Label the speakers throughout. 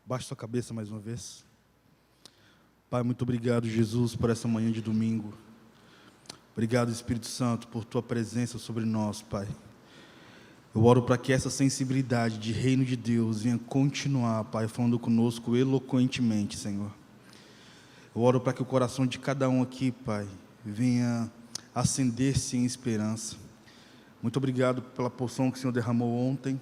Speaker 1: Baixe sua cabeça mais uma vez. Pai, muito obrigado, Jesus, por essa manhã de domingo. Obrigado, Espírito Santo, por Tua presença sobre nós, Pai. Eu oro para que essa sensibilidade de reino de Deus venha continuar, Pai, falando conosco eloquentemente, Senhor. Eu oro para que o coração de cada um aqui, Pai, venha acender-se em esperança. Muito obrigado pela porção que o Senhor derramou ontem.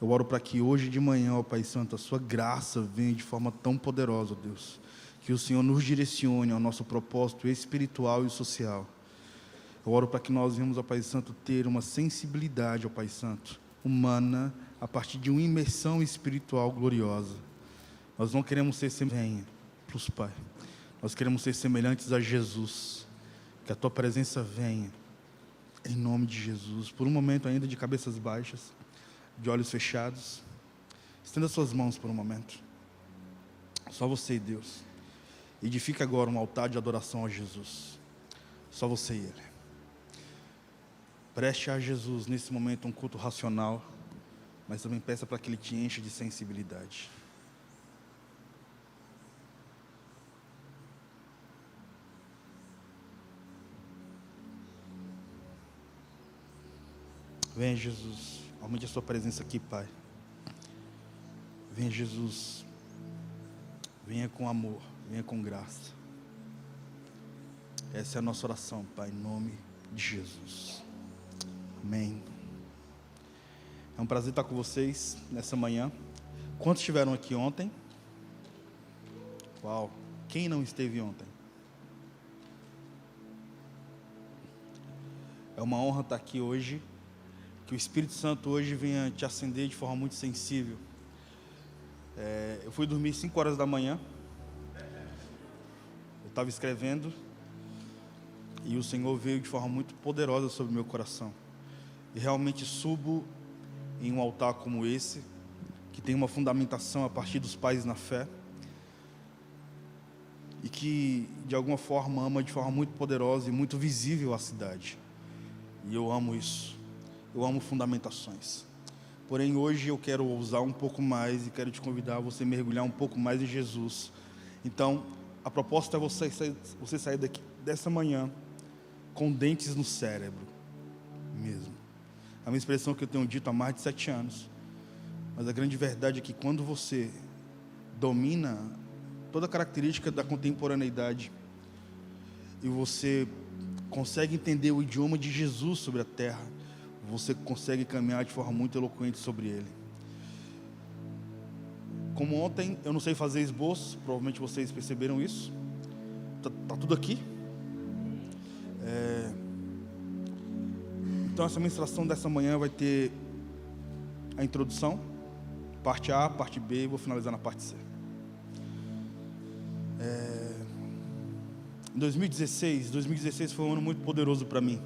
Speaker 1: Eu oro para que hoje de manhã, ó Pai Santo, a Sua graça venha de forma tão poderosa, ó Deus. Que o Senhor nos direcione ao nosso propósito espiritual e social. Eu oro para que nós venhamos, ó Pai Santo, ter uma sensibilidade, ó Pai Santo, humana, a partir de uma imersão espiritual gloriosa. Nós não queremos ser semelhantes, Pai. Nós queremos ser semelhantes a Jesus. Que a Tua presença venha, em nome de Jesus. Por um momento ainda, de cabeças baixas, de olhos fechados. Estenda suas mãos por um momento. Só você e Deus. Edifica agora um altar de adoração a Jesus. Só você e Ele. Preste a Jesus nesse momento um culto racional, mas também peça para que Ele te encha de sensibilidade. Venha, Jesus, aumente a Sua presença aqui, Pai. Venha, Jesus, venha com amor, venha com graça. Essa é a nossa oração, Pai, em nome de Jesus. Amém. É um prazer estar com vocês nessa manhã. Quantos estiveram aqui ontem? Uau! Quem não esteve ontem? É uma honra estar aqui hoje. Que o Espírito Santo hoje venha te acender de forma muito sensível. Eu fui dormir 5 horas da manhã. Eu estava escrevendo. E o Senhor veio de forma muito poderosa sobre o meu coração. E realmente subo em um altar como esse, que tem uma fundamentação a partir dos pais na fé. E que de alguma forma ama de forma muito poderosa e muito visível a cidade. E eu amo isso. Eu amo fundamentações. Porém, hoje eu quero ousar um pouco mais e quero te convidar a você mergulhar um pouco mais em Jesus. Então, a proposta é você sair daqui dessa manhã com dentes no cérebro mesmo. É uma expressão que eu tenho dito há mais de 7 anos. Mas a grande verdade é que quando você domina toda a característica da contemporaneidade e você consegue entender o idioma de Jesus sobre a terra, você consegue caminhar de forma muito eloquente sobre ele. Como ontem eu não sei fazer esboço, provavelmente vocês perceberam isso. Tá tudo aqui. Então essa ministração dessa manhã vai ter a introdução, parte A, parte B, e vou finalizar na parte C. Em 2016 foi um ano muito poderoso para mim.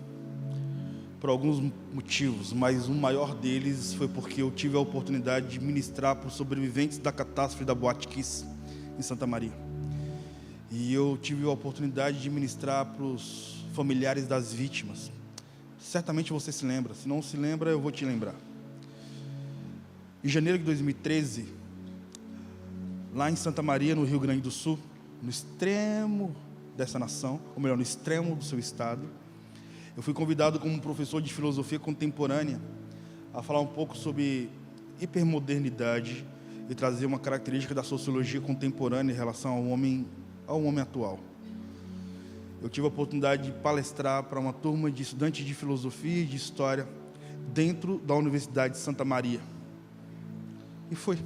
Speaker 1: Por alguns motivos, mas o maior deles foi porque eu tive a oportunidade de ministrar para os sobreviventes da catástrofe da Boate Kiss, em Santa Maria. E eu tive a oportunidade de ministrar para os familiares das vítimas. Certamente você se lembra, se não se lembra, eu vou te lembrar. Em janeiro de 2013, lá em Santa Maria, no Rio Grande do Sul, no extremo dessa nação, ou melhor, no extremo do seu estado, eu fui convidado como professor de filosofia contemporânea a falar um pouco sobre hipermodernidade e trazer uma característica da sociologia contemporânea em relação ao homem atual. Eu tive a oportunidade de palestrar para uma turma de estudantes de filosofia e de história dentro da Universidade de Santa Maria. E foi.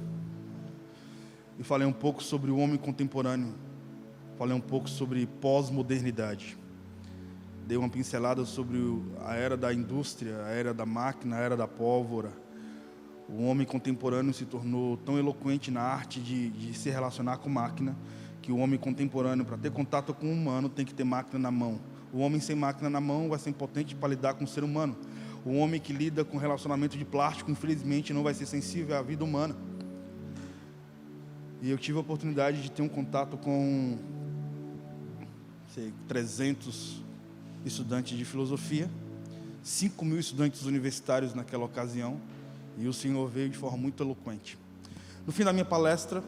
Speaker 1: Eu falei um pouco sobre o homem contemporâneo, falei um pouco sobre pós-modernidade. Dei uma pincelada sobre a era da indústria, a era da máquina, a era da pólvora. O homem contemporâneo se tornou tão eloquente na arte de se relacionar com máquina, que o homem contemporâneo, para ter contato com o humano, tem que ter máquina na mão. O homem sem máquina na mão vai ser impotente para lidar com o ser humano. O homem que lida com relacionamento de plástico, infelizmente, não vai ser sensível à vida humana. E eu tive a oportunidade de ter um contato com 300 estudantes de filosofia, 5.000 estudantes universitários naquela ocasião, e o Senhor veio de forma muito eloquente. No fim da minha palestra,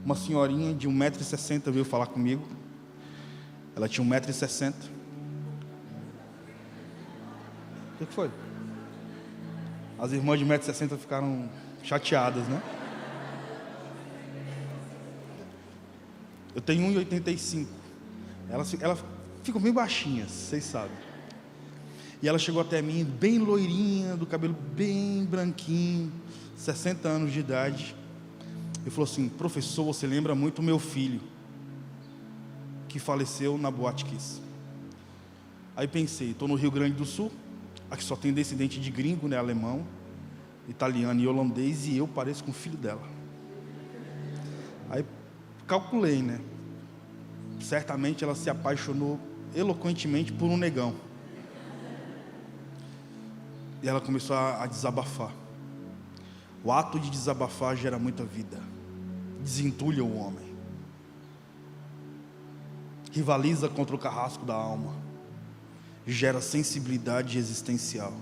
Speaker 1: Uma senhorinha de 1,60 m veio falar comigo. Ela tinha 1,60 m. O que foi? As irmãs de 1,60 m ficaram chateadas, né? Eu tenho 1,85 m. Ela ficou bem baixinha, vocês sabem. E ela chegou até mim, bem loirinha, do cabelo bem branquinho, 60 anos de idade. E falou assim: professor, você lembra muito o meu filho, que faleceu na Boate Kiss. Aí pensei, estou no Rio Grande do Sul, aqui só tem descendente de gringo, né? Alemão, italiano e holandês, e eu pareço com o filho dela. Aí calculei, né? Certamente ela se apaixonou eloquentemente por um negão. E ela começou a desabafar. O ato de desabafar gera muita vida, desentulha o homem, rivaliza contra o carrasco da alma, gera sensibilidade existencial,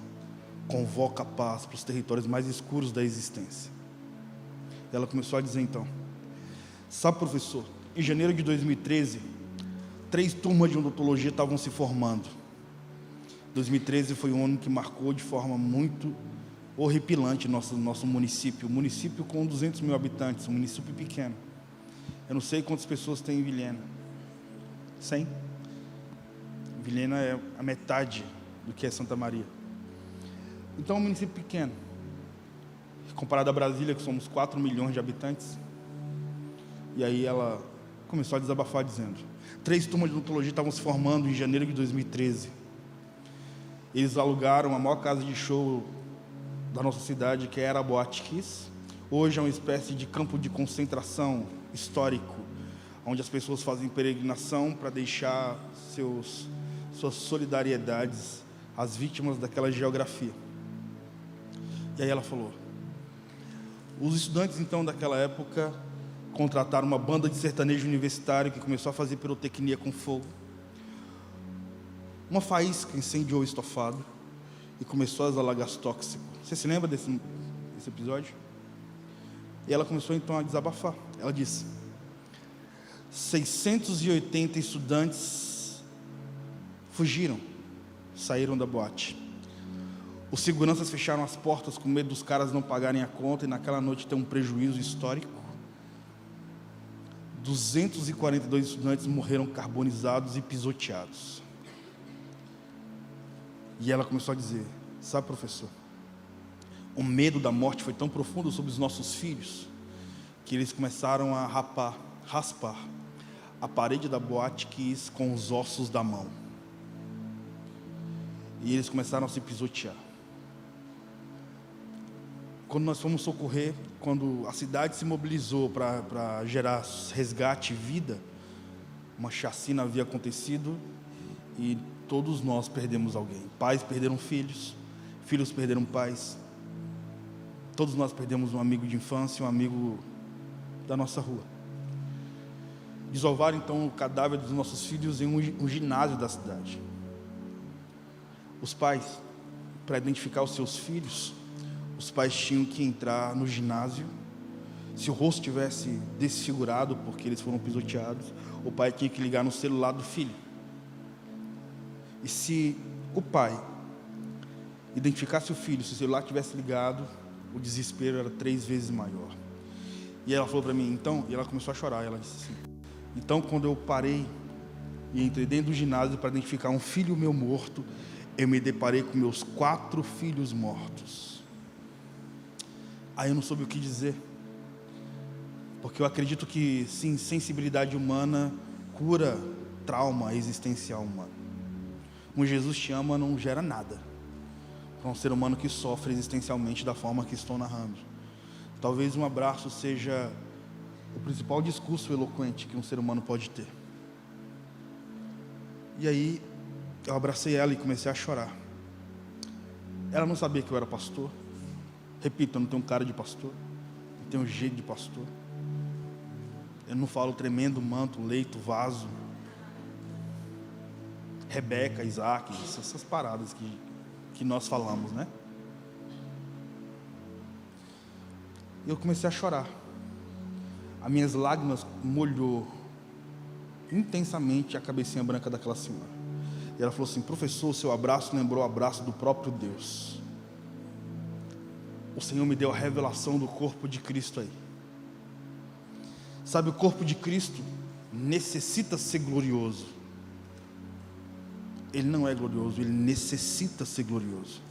Speaker 1: convoca a paz para os territórios mais escuros da existência. E ela começou a dizer então: sabe, professor, em janeiro de 2013, 3 turmas de odontologia estavam se formando. 2013 foi um ano que marcou de forma muito horripilante nosso município. Um município com 200 mil habitantes, um município pequeno. Eu não sei quantas pessoas tem em Vilhena. 100. Vilhena é a metade do que é Santa Maria. Então é um município pequeno. Comparado a Brasília, que somos 4 milhões de habitantes. E aí ela começou a desabafar dizendo: 3 turmas de odontologia estavam se formando em janeiro de 2013. Eles alugaram a maior casa de show da nossa cidade, que era a Boate Kiss. Hoje é uma espécie de campo de concentração histórico, onde as pessoas fazem peregrinação para deixar suas solidariedades às vítimas daquela geografia. E aí ela falou: os estudantes então daquela época contrataram uma banda de sertanejo universitário que começou a fazer pirotecnia com fogo. Uma faísca incendiou o estofado e começou a exalar gás tóxico. Você se lembra desse episódio? E ela começou então a desabafar. Ela disse: 680 estudantes fugiram, saíram da boate. Os seguranças fecharam as portas com medo dos caras não pagarem a conta, e naquela noite tem um prejuízo histórico. 242 estudantes morreram carbonizados e pisoteados. E ela começou a dizer: sabe, professor, o medo da morte foi tão profundo sobre os nossos filhos, que eles começaram a raspar a parede da Boate Kiss com os ossos da mão. E eles começaram a se pisotear. Quando nós fomos socorrer, quando a cidade se mobilizou para gerar resgate e vida, uma chacina havia acontecido e todos nós perdemos alguém. Pais perderam filhos, filhos perderam pais. Todos nós perdemos um amigo de infância, um amigo da nossa rua. Desovaram então o cadáver dos nossos filhos em um ginásio da cidade. Os pais, para identificar os seus filhos, os pais tinham que entrar no ginásio. Se o rosto tivesse desfigurado porque eles foram pisoteados, o pai tinha que ligar no celular do filho. E se o pai identificasse o filho, se o celular tivesse ligado, o desespero era 3 vezes maior. E ela falou para mim, então, e ela começou a chorar. Ela disse assim: então, quando eu parei e entrei dentro do ginásio para identificar um filho meu morto, eu me deparei com meus 4 filhos mortos. Aí eu não soube o que dizer, porque eu acredito que sim, sensibilidade humana cura trauma existencial humano. Um Jesus te ama não gera nada para um ser humano que sofre existencialmente da forma que estou narrando. Talvez um abraço seja o principal discurso eloquente que um ser humano pode ter. E aí eu abracei ela e comecei a chorar. Ela não sabia que eu era pastor. Repito, eu não tenho cara de pastor, não tenho jeito de pastor. Eu não falo tremendo, manto, leito, vaso, Rebeca, Isaac, essas paradas que nós falamos, né? E eu comecei a chorar. As minhas lágrimas molhou intensamente a cabecinha branca daquela senhora. E ela falou assim: professor, seu abraço lembrou o abraço do próprio Deus. O Senhor me deu a revelação do corpo de Cristo aí. Sabe, o corpo de Cristo necessita ser glorioso. Ele não é glorioso, ele necessita ser glorioso.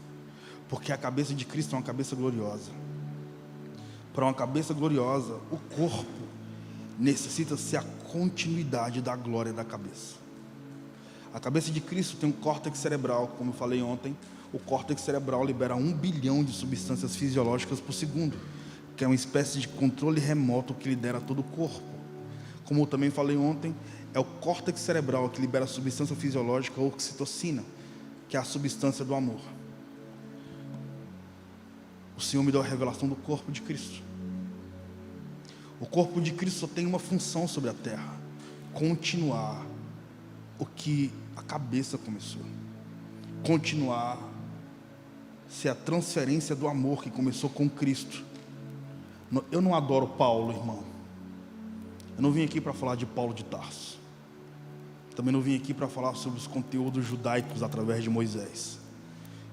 Speaker 1: Porque a cabeça de Cristo é uma cabeça gloriosa. Para uma cabeça gloriosa, o corpo necessita ser a continuidade da glória da cabeça. A cabeça de Cristo tem um córtex cerebral, como eu falei ontem. O córtex cerebral libera 1 bilhão de substâncias fisiológicas por segundo, que é uma espécie de controle remoto que lidera todo o corpo. Como eu também falei ontem, é o córtex cerebral que libera a substância fisiológica, oxitocina, que é a substância do amor. O Senhor me deu a revelação do corpo de Cristo. O corpo de Cristo só tem uma função sobre a terra: continuar o que a cabeça começou. Continuar ser a transferência do amor que começou com Cristo. Eu não adoro Paulo, irmão. Eu não vim aqui para falar de Paulo de Tarso. Também não vim aqui para falar sobre os conteúdos judaicos através de Moisés,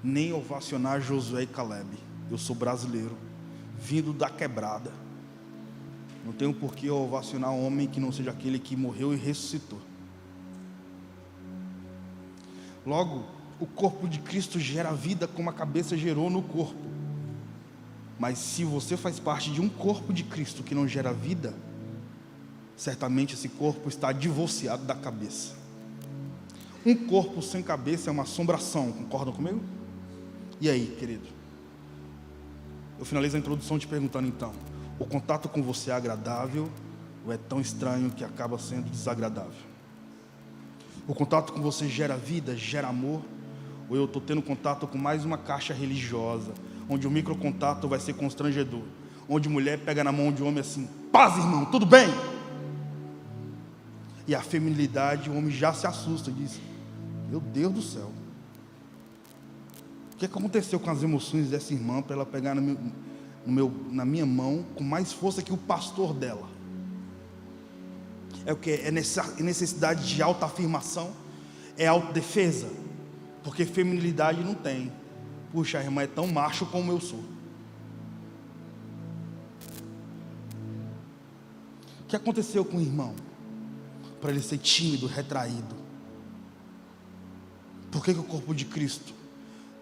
Speaker 1: nem ovacionar Josué e Caleb. Eu sou brasileiro, vindo da quebrada. Não tenho por que ovacionar um homem que não seja aquele que morreu e ressuscitou. Logo, o corpo de Cristo gera vida como a cabeça gerou no corpo. Mas se você faz parte de um corpo de Cristo que não gera vida, certamente esse corpo está divorciado da cabeça. Um corpo sem cabeça é uma assombração, concordam comigo? E aí, querido? Eu finalizo a introdução te perguntando então: o contato com você é agradável ou é tão estranho que acaba sendo desagradável? O contato com você gera vida, gera amor, ou eu estou tendo contato com mais uma caixa religiosa, onde o microcontato vai ser constrangedor, onde mulher pega na mão de homem assim: paz, irmão, tudo bem? E a feminilidade, o homem já se assusta e diz: meu Deus do céu, o que aconteceu com as emoções dessa irmã para ela pegar na minha mão com mais força que o pastor dela? É o que? É necessidade de autoafirmação? É autodefesa? Porque feminilidade não tem. Puxa, a irmã é tão macho como eu sou. O que aconteceu com o irmão para ele ser tímido, retraído? Por que o corpo de Cristo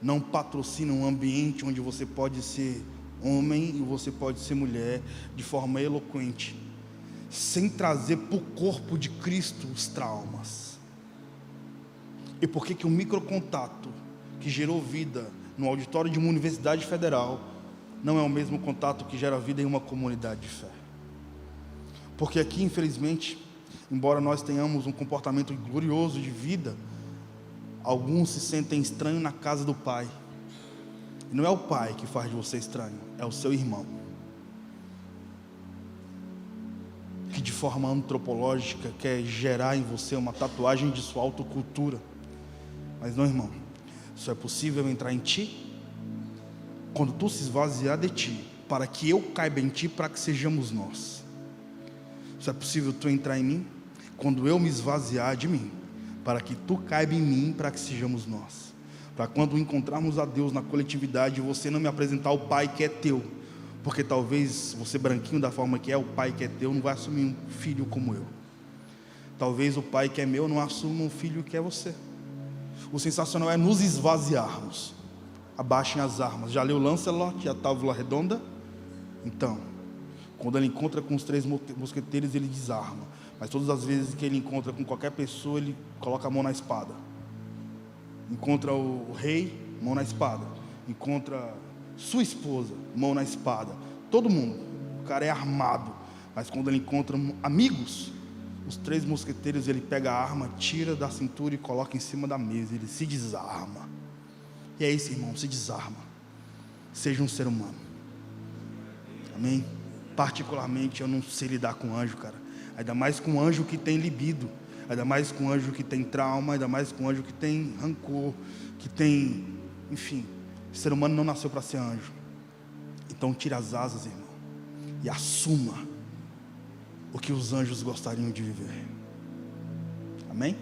Speaker 1: não patrocina um ambiente onde você pode ser homem e você pode ser mulher de forma eloquente, sem trazer para o corpo de Cristo os traumas? E por que o microcontato que gerou vida no auditório de uma universidade federal não é o mesmo contato que gera vida em uma comunidade de fé? Porque aqui, infelizmente, embora nós tenhamos um comportamento glorioso de vida, alguns se sentem estranhos na casa do Pai. E não é o Pai que faz de você estranho, é o seu irmão, que de forma antropológica quer gerar em você uma tatuagem de sua autocultura. Mas não, irmão, só é possível entrar em ti quando tu se esvaziar de ti, para que eu caiba em ti, para que sejamos nós. Só é possível tu entrar em mim quando eu me esvaziar de mim, para que tu caiba em mim, para que sejamos nós. Para quando encontrarmos a Deus na coletividade, você não me apresentar o Pai que é teu, porque talvez você, branquinho da forma que é, o Pai que é teu não vai assumir um filho como eu. Talvez o Pai que é meu não assuma um filho que é você. O sensacional é nos esvaziarmos. Abaixem as armas. Já leu Lancelot e a Távola Redonda? Então, quando ele encontra com os 3 mosqueteiros, ele desarma. Mas todas as vezes que ele encontra com qualquer pessoa, ele coloca a mão na espada. Encontra o rei, mão na espada. Encontra sua esposa, mão na espada. Todo mundo. O cara é armado. Mas quando ele encontra amigos, os 3 mosqueteiros, ele pega a arma, tira da cintura e coloca em cima da mesa. Ele se desarma. E é isso, irmão, se desarma. Seja um ser humano. Amém? Particularmente, eu não sei lidar com anjo, cara. Ainda mais com anjo que tem libido. Ainda mais com anjo que tem trauma. Ainda mais com anjo que tem rancor. Que tem, enfim. O ser humano não nasceu para ser anjo. Então tire as asas, irmão, e assuma o que os anjos gostariam de viver. Amém?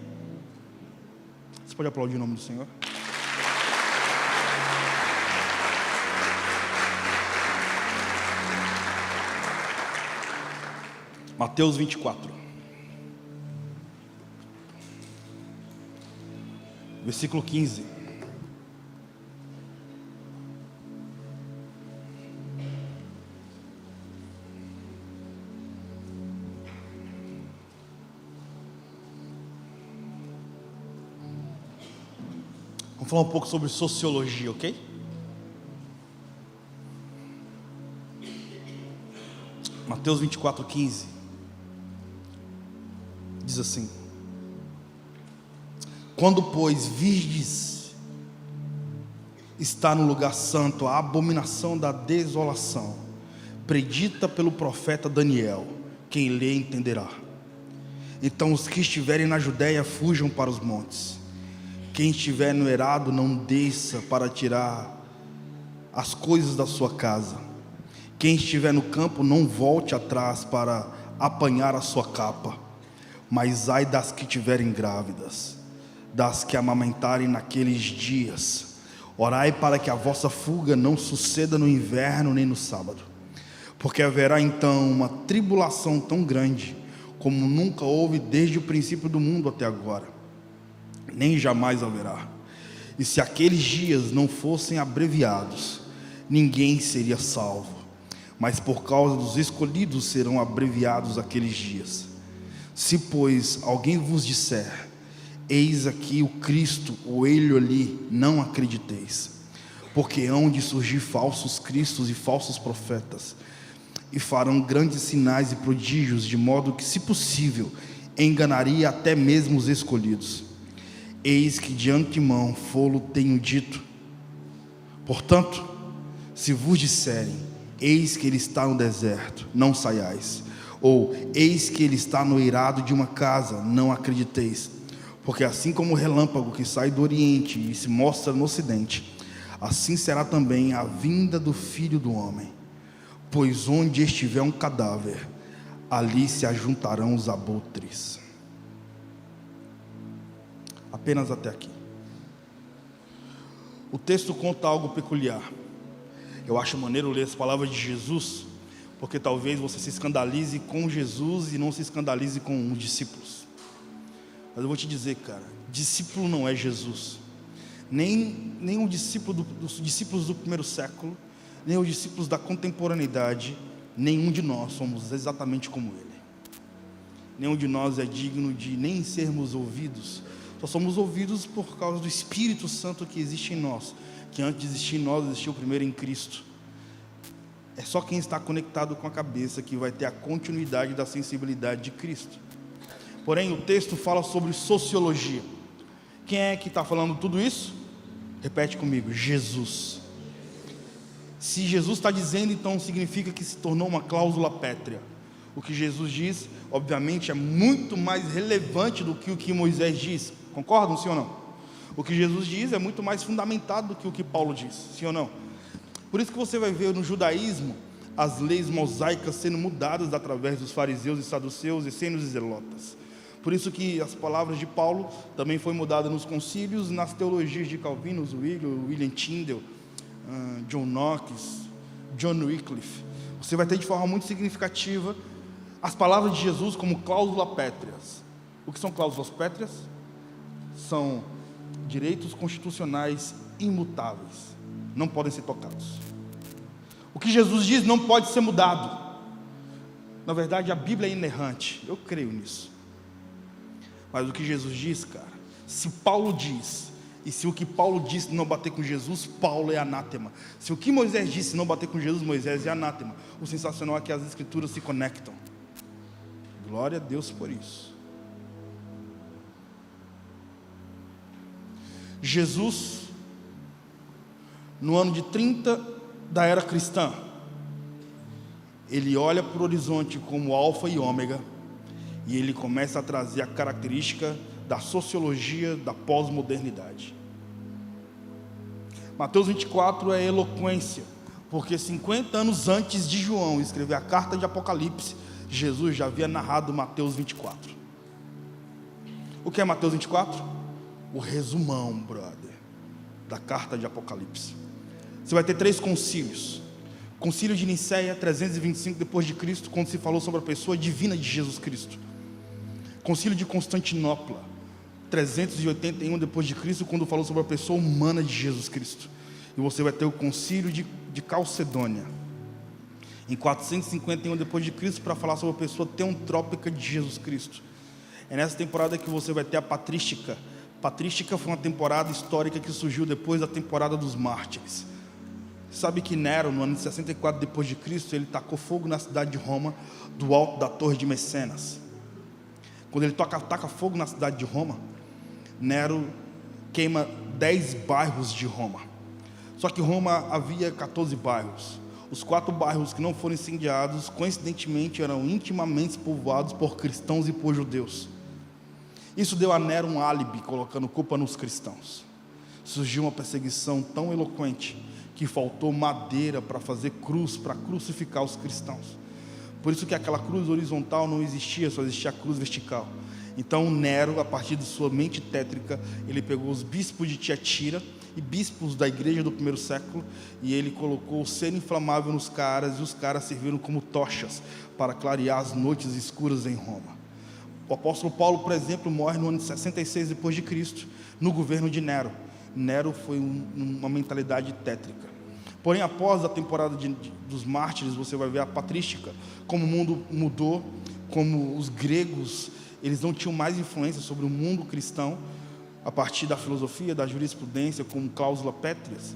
Speaker 1: Você pode aplaudir o nome do Senhor? Mateus 24, versículo 15. Vamos falar um pouco sobre sociologia, ok? Mateus 24, 15. Diz assim: quando, pois, virdes está no lugar santo a abominação da desolação, predita pelo profeta Daniel, quem lê entenderá. Então os que estiverem na Judéia fujam para os montes. Quem estiver no eirado não desça para tirar as coisas da sua casa. Quem estiver no campo não volte atrás para apanhar a sua capa. Mas ai das que estiverem grávidas, das que amamentarem naqueles dias. Orai para que a vossa fuga não suceda no inverno nem no sábado, porque haverá então uma tribulação tão grande como nunca houve desde o princípio do mundo até agora, nem jamais haverá. E se aqueles dias não fossem abreviados, ninguém seria salvo, mas por causa dos escolhidos serão abreviados aqueles dias. Se, pois, alguém vos disser, eis aqui o Cristo, ou ele ali, não acrediteis, porque hão de surgir falsos cristos e falsos profetas, e farão grandes sinais e prodígios, de modo que, se possível, enganaria até mesmo os escolhidos. Eis que de antemão fô-lo tenho dito. Portanto, se vos disserem, eis que ele está no deserto, não saiais, ou eis que ele está no eirado de uma casa, não acrediteis, porque assim como o relâmpago que sai do oriente e se mostra no ocidente, assim será também a vinda do Filho do Homem. Pois onde estiver um cadáver, ali se ajuntarão os abutres. Apenas até aqui. O texto conta algo peculiar. Eu acho maneiro ler as palavras de Jesus, porque talvez você se escandalize com Jesus e não se escandalize com os discípulos. Mas eu vou te dizer, cara, discípulo não é Jesus. Nem o discípulo dos discípulos do primeiro século, nem os discípulos da contemporaneidade, nenhum de nós somos exatamente como ele. Nenhum de nós é digno de nem sermos ouvidos. Só somos ouvidos por causa do Espírito Santo que existe em nós, que antes de existir em nós, existiu primeiro em Cristo. É só quem está conectado com a cabeça que vai ter a continuidade da sensibilidade de Cristo. Porém, o texto fala sobre sociologia. Quem é que está falando tudo isso? Repete comigo: Jesus. Se Jesus está dizendo, então significa que se tornou uma cláusula pétrea. O que Jesus diz, obviamente, é muito mais relevante do que o que Moisés diz. Concordam, sim ou não? O que Jesus diz é muito mais fundamentado do que o que Paulo diz, sim ou não? Por isso que você vai ver no judaísmo as leis mosaicas sendo mudadas através dos fariseus e saduceus, essênios e zelotas. Por isso que as palavras de Paulo também foi mudada nos concílios, nas teologias de Calvino, William Tyndale, John Knox, John Wycliffe. Você vai ter de forma muito significativa as palavras de Jesus como cláusulas pétreas. O que são cláusulas pétreas? São direitos constitucionais imutáveis, não podem ser tocados. O que Jesus diz não pode ser mudado. Na verdade, a Bíblia é inerrante, eu creio nisso. Mas o que Jesus diz, cara, se Paulo diz, e se o que Paulo disse não bater com Jesus, Paulo é anátema. Se o que Moisés disse não bater com Jesus, Moisés é anátema. O sensacional é que as escrituras se conectam. Glória a Deus por isso. Jesus, no ano de 30 da era cristã, ele olha para o horizonte como alfa e ômega, e ele começa a trazer a característica da sociologia da pós-modernidade. Mateus 24 é eloquência, porque 50 anos antes de João escrever a carta de Apocalipse, Jesus já havia narrado Mateus 24. O que é Mateus 24? O resumão, brother, da carta de Apocalipse. Você vai ter 3 concílios. Concílio de Nicéia, 325 depois de Cristo, quando se falou sobre a pessoa divina de Jesus Cristo. Concílio de Constantinopla, 381 depois de Cristo, quando falou sobre a pessoa humana de Jesus Cristo. E você vai ter o Concílio de Calcedônia, em 451 depois de Cristo, para falar sobre a pessoa teantrópica de Jesus Cristo. É nessa temporada que você vai ter a patrística. Patrística foi uma temporada histórica que surgiu depois da temporada dos mártires. Sabe que Nero, no ano de 64 depois de Cristo, ele tacou fogo na cidade de Roma, do alto da torre de Mecenas. Quando ele taca fogo na cidade de Roma, Nero queima 10 bairros de Roma. Só que Roma havia 14 bairros. Os 4 bairros que não foram incendiados, coincidentemente, eram intimamente povoados por cristãos e por judeus. Isso deu a Nero um álibi, colocando culpa nos cristãos. Surgiu uma perseguição tão eloquente que faltou madeira para fazer cruz, para crucificar os cristãos. Por isso que aquela cruz horizontal não existia, só existia a cruz vertical. Então Nero, a partir de sua mente tétrica, ele pegou os bispos de Tiatira e bispos da igreja do primeiro século, e ele colocou o seno inflamável nos caras, e os caras serviram como tochas para clarear as noites escuras em Roma. O apóstolo Paulo, por exemplo, morre no ano de 66 depois de Cristo, no governo de Nero. Nero foi uma mentalidade tétrica. Porém, após a temporada dos mártires, você vai ver a patrística, como o mundo mudou, como os gregos, eles não tinham mais influência sobre o mundo cristão, a partir da filosofia, da jurisprudência, como cláusula pétreas.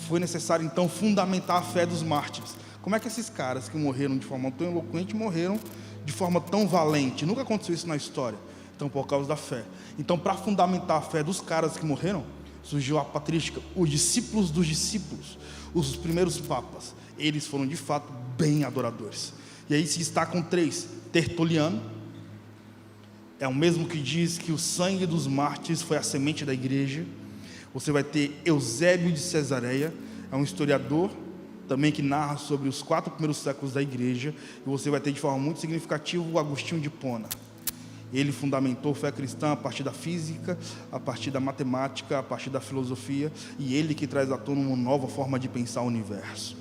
Speaker 1: Foi necessário, então, fundamentar a fé dos mártires. Como é que esses caras que morreram de forma tão eloquente, morreram de forma tão valente? Nunca aconteceu isso na história. Então, por causa da fé. Então, para fundamentar a fé dos caras que morreram, surgiu a patrística, os discípulos dos discípulos, os primeiros papas. Eles foram, de fato, bem adoradores. E aí se destacam 3. Tertuliano, é o mesmo que diz que o sangue dos mártires foi a semente da igreja. Você vai ter Eusébio de Cesareia, é um historiador também que narra sobre os 4 primeiros séculos da igreja. E você vai ter de forma muito significativa o Agostinho de Hipona. Ele fundamentou a fé cristã a partir da física, a partir da matemática, a partir da filosofia, e ele que traz à tona uma nova forma de pensar o universo.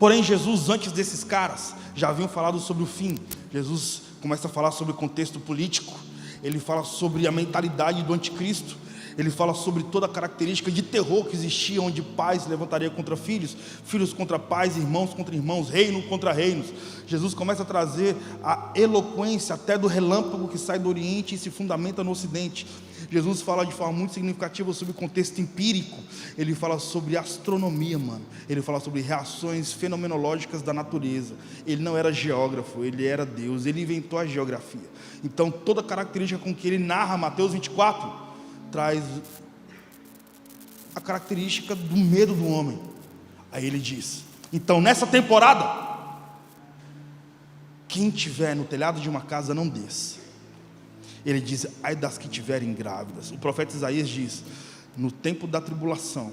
Speaker 1: Porém, Jesus, antes desses caras, já haviam falado sobre o fim. Jesus começa a falar sobre o contexto político, ele fala sobre a mentalidade do anticristo, ele fala sobre toda a característica de terror que existia, onde pais se levantariam contra filhos, filhos contra pais, irmãos contra irmãos, reino contra reinos. Jesus começa a trazer a eloquência até do relâmpago que sai do Oriente e se fundamenta no Ocidente. Jesus fala de forma muito significativa sobre o contexto empírico. Ele fala sobre astronomia, mano. Ele fala sobre reações fenomenológicas da natureza. Ele não era geógrafo, ele era Deus. Ele inventou a geografia. Então, toda a característica com que ele narra Mateus 24 traz a característica do medo do homem. Aí ele diz: então, nessa temporada, quem estiver no telhado de uma casa não desça. Ele diz: ai das que estiverem grávidas. O profeta Isaías diz: no tempo da tribulação,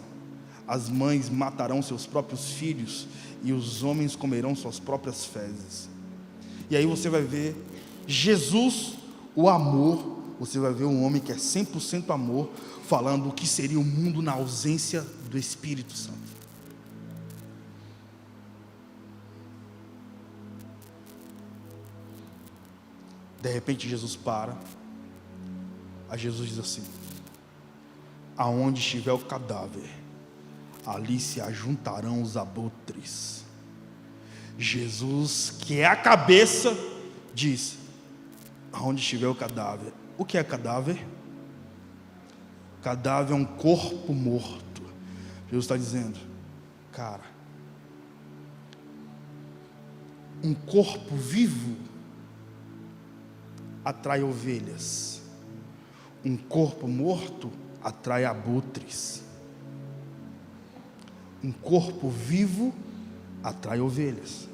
Speaker 1: as mães matarão seus próprios filhos e os homens comerão suas próprias fezes. E aí você vai ver Jesus, o amor. Você vai ver um homem que é 100% amor, falando o que seria o mundo na ausência do Espírito Santo. De repente Jesus para. Aí Jesus diz assim: aonde estiver o cadáver, ali se ajuntarão os abutres. Jesus, que é a cabeça, diz: aonde estiver o cadáver. O que é cadáver? Cadáver é um corpo morto. Jesus está dizendo: cara, um corpo vivo atrai ovelhas, um corpo morto atrai abutres. Um corpo vivo atrai ovelhas,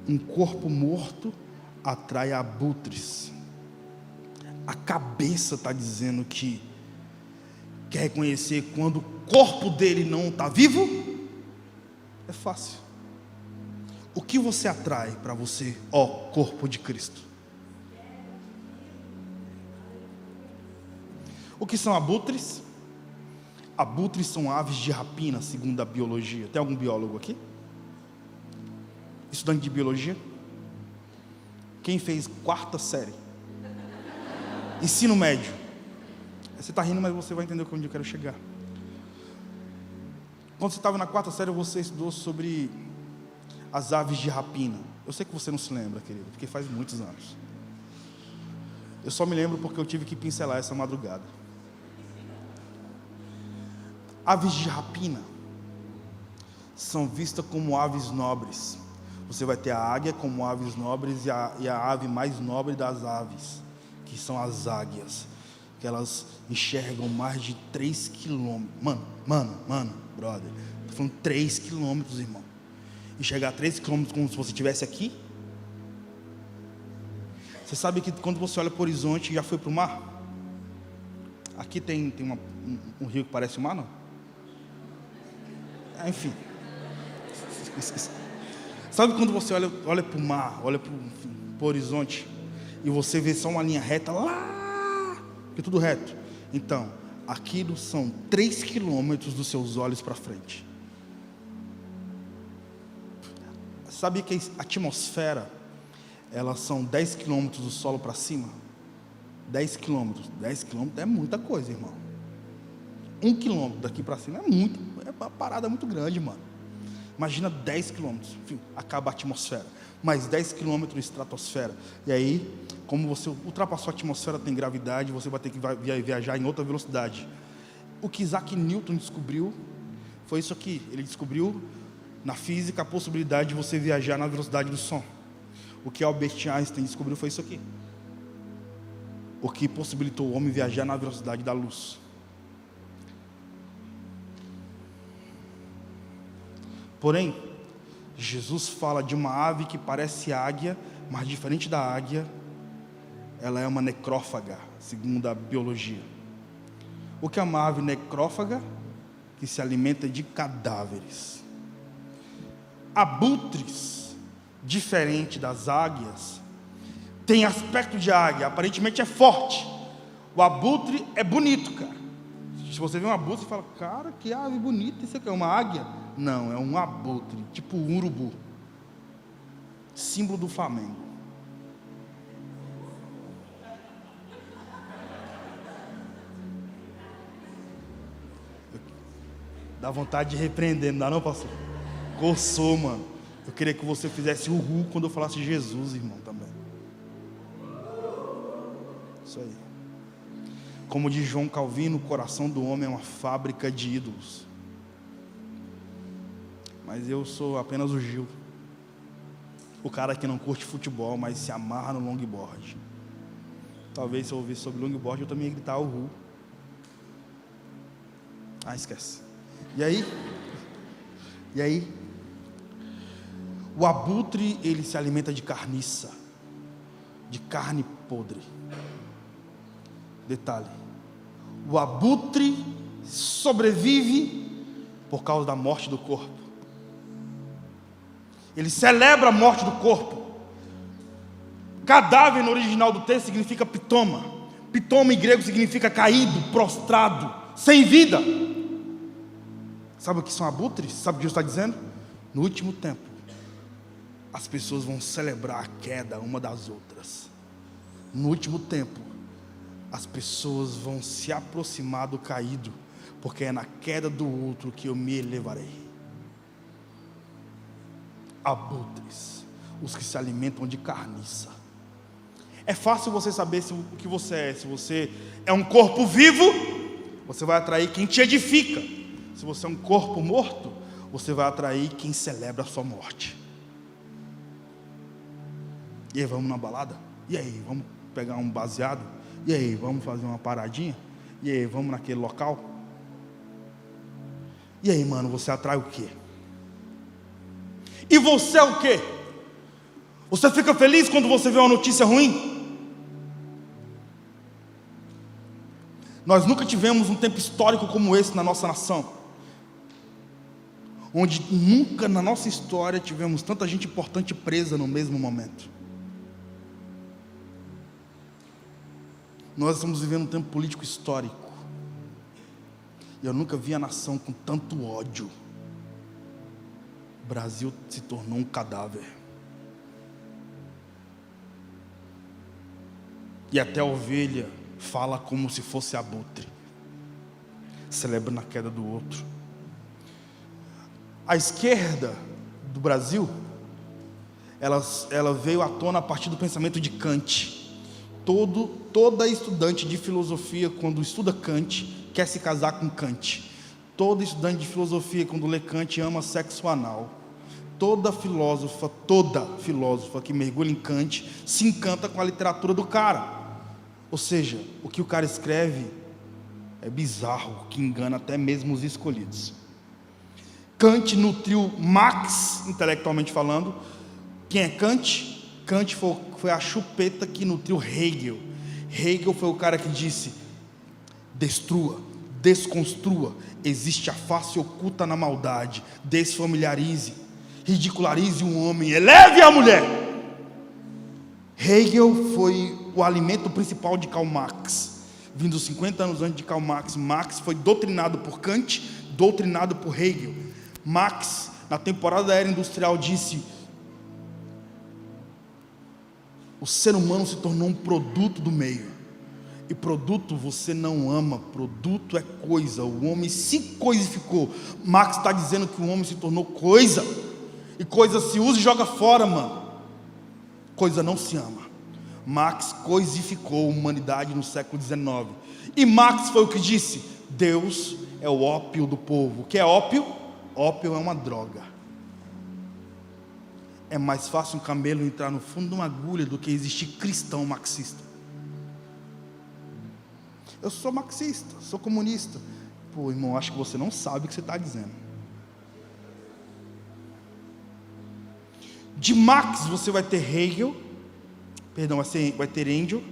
Speaker 1: um corpo morto atrai abutres. A cabeça está dizendo que quer reconhecer quando o corpo dele não está vivo. É fácil. O que você atrai para você, ó corpo de Cristo? O que são abutres? Abutres são aves de rapina, segundo a biologia. Tem algum biólogo aqui? Estudante de biologia? Quem fez 4ª série? Ensino médio. Você está rindo, mas você vai entender onde eu quero chegar. Quando você estava na 4ª série, você estudou sobre as aves de rapina. Eu sei que você não se lembra, querido, porque faz muitos anos. Eu só me lembro porque eu tive que pincelar essa madrugada. Aves de rapina são vistas como aves nobres. Você vai ter a águia como aves nobres e a ave mais nobre das aves, que são as águias, que elas enxergam mais de 3 quilômetros. Mano, brother, estou falando 3 quilômetros, irmão. Enxergar 3 quilômetros como se você estivesse aqui. Você sabe que quando você olha para o horizonte, já foi para o mar? Aqui tem um rio que parece o mar, não? Enfim. Sabe quando você olha para o mar, olha para o horizonte, e você vê só uma linha reta lá, que é tudo reto? Então, aquilo são 3 quilômetros dos seus olhos para frente. Sabe que a atmosfera, elas são 10 quilômetros do solo para cima? 10 quilômetros. 10 quilômetros é muita coisa, irmão. 1 quilômetro daqui para cima é uma parada muito grande, mano. Imagina 10 quilômetros, enfim, acaba a atmosfera. Mais 10 quilômetros estratosfera. E aí, como você ultrapassou a atmosfera, tem gravidade, você vai ter que viajar em outra velocidade. O que Isaac Newton descobriu foi isso aqui. Ele descobriu na física a possibilidade de você viajar na velocidade do som. O que Albert Einstein descobriu foi isso aqui. O que possibilitou o homem viajar na velocidade da luz. Porém, Jesus fala de uma ave que parece águia, mas diferente da águia, ela é uma necrófaga, segundo a biologia. O que é uma ave necrófaga? Que se alimenta de cadáveres. Abutres, diferente das águias, tem aspecto de águia, aparentemente é forte. O abutre é bonito, cara. Se você vê um abutre, você fala, cara, que ave bonita, isso aqui é uma águia? Não, é um abutre, tipo um urubu. Símbolo do Flamengo. Dá vontade de repreender, não dá não, pastor? Coçou, mano. Eu queria que você fizesse uhu quando eu falasse Jesus, irmão, também. Isso aí. Como diz João Calvino, o coração do homem é uma fábrica de ídolos. Mas eu sou apenas o Gil. O cara que não curte futebol, mas se amarra no longboard. Talvez se eu ouvisse sobre longboard, eu também ia gritar uhu. Ah, esquece. E aí, o abutre, ele se alimenta de carniça, de carne podre. Detalhe, o abutre sobrevive por causa da morte do corpo. Ele celebra a morte do corpo. Cadáver no original do texto significa pitoma. Pitoma em grego significa caído, prostrado, sem vida. Sabe o que são abutres? Sabe o que Jesus está dizendo? No último tempo, as pessoas vão celebrar a queda uma das outras. No último tempo, as pessoas vão se aproximar do caído, porque é na queda do outro que eu me elevarei. Abutres, os que se alimentam de carniça. É fácil você saber o que você é. Se você é um corpo vivo, você vai atrair quem te edifica. Se você é um corpo morto, você vai atrair quem celebra a sua morte. E aí, vamos na balada? E aí, vamos pegar um baseado? E aí, vamos fazer uma paradinha? E aí, vamos naquele local? E aí, mano, você atrai o quê? E você é o quê? Você fica feliz quando você vê uma notícia ruim? Nós nunca tivemos um tempo histórico como esse na nossa nação. onde nunca na nossa história tivemos tanta gente importante presa no mesmo momento. Nós estamos vivendo um tempo político histórico, e eu nunca vi a nação com tanto ódio. O Brasil se tornou um cadáver, e até a ovelha fala como se fosse abutre, celebrando a queda do outro. A esquerda do Brasil, ela veio à tona a partir do pensamento de Kant. Toda estudante de filosofia, quando estuda Kant, quer se casar com Kant. Todo estudante de filosofia, quando lê Kant, ama sexo anal. Toda filósofa que mergulha em Kant se encanta com a literatura do cara. Ou seja, o que o cara escreve é bizarro, que engana até mesmo os escolhidos. Kant nutriu Marx, intelectualmente falando. Quem é Kant? Kant foi a chupeta que nutriu Hegel. Hegel foi o cara que disse: destrua, desconstrua, existe a face oculta na maldade, desfamiliarize, ridicularize o homem, eleve a mulher. Hegel foi o alimento principal de Karl Marx. Vindo 50 anos antes de Karl Marx, Marx foi doutrinado por Kant, doutrinado por Hegel. Marx, na temporada da era industrial, disse: o ser humano se tornou um produto do meio. E produto você não ama, produto é coisa. O homem se coisificou. Marx está dizendo que o homem se tornou coisa. E coisa se usa e joga fora, mano. Coisa não se ama. Marx coisificou a humanidade no século XIX. E Marx foi o que disse: Deus é o ópio do povo. O que é ópio? Ópio é uma droga. É mais fácil um camelo entrar no fundo de uma agulha do que existir cristão marxista. Eu sou marxista, sou comunista. Pô, irmão, acho que você não sabe o que você está dizendo. De Marx você vai ter Hegel, vai ter Engels.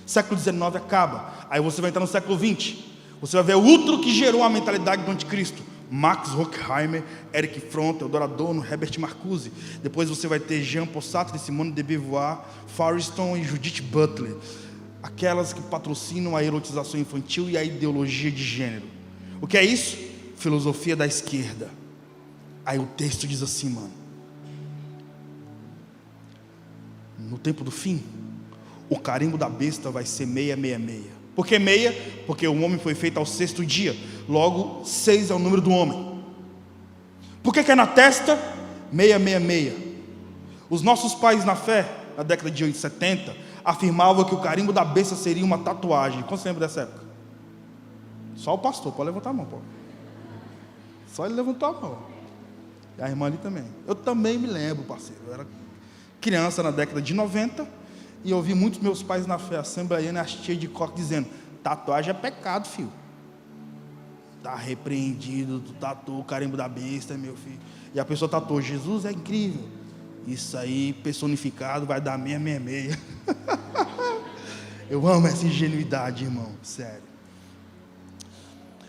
Speaker 1: Século XIX acaba. Aí você vai entrar no século XX. Você vai ver o outro que gerou a mentalidade do anticristo: Max Horkheimer, Erich Fromm, Theodor Adorno, Herbert Marcuse. Depois você vai ter Jean-Paul Sartre, Simone de Beauvoir, Firestone e Judith Butler. Aquelas que patrocinam a erotização infantil e a ideologia de gênero. O que é isso? Filosofia da esquerda. Aí o texto diz assim, mano: no tempo do fim, o carimbo da besta vai ser 666. Por que 6? Porque o homem foi feito ao 6º dia. Logo, 6 é o número do homem. Por que é na testa? 666. Os nossos pais na fé, na década de 70, afirmavam que o carimbo da besta seria uma tatuagem. Quanto você lembra dessa época? Só o pastor, pode levantar a mão, pô. Só ele levantou a mão. E a irmã ali também. Eu também me lembro, parceiro. Eu era criança na década de 90 e eu ouvi muitos meus pais na fé assembleiana, as tias de coque, dizendo: tatuagem é pecado, filho. Está repreendido, tu tatuou o carimbo da besta, meu filho. E a pessoa tatuou: Jesus é incrível. Isso aí, personificado, vai dar 666. Eu amo essa ingenuidade, irmão, sério.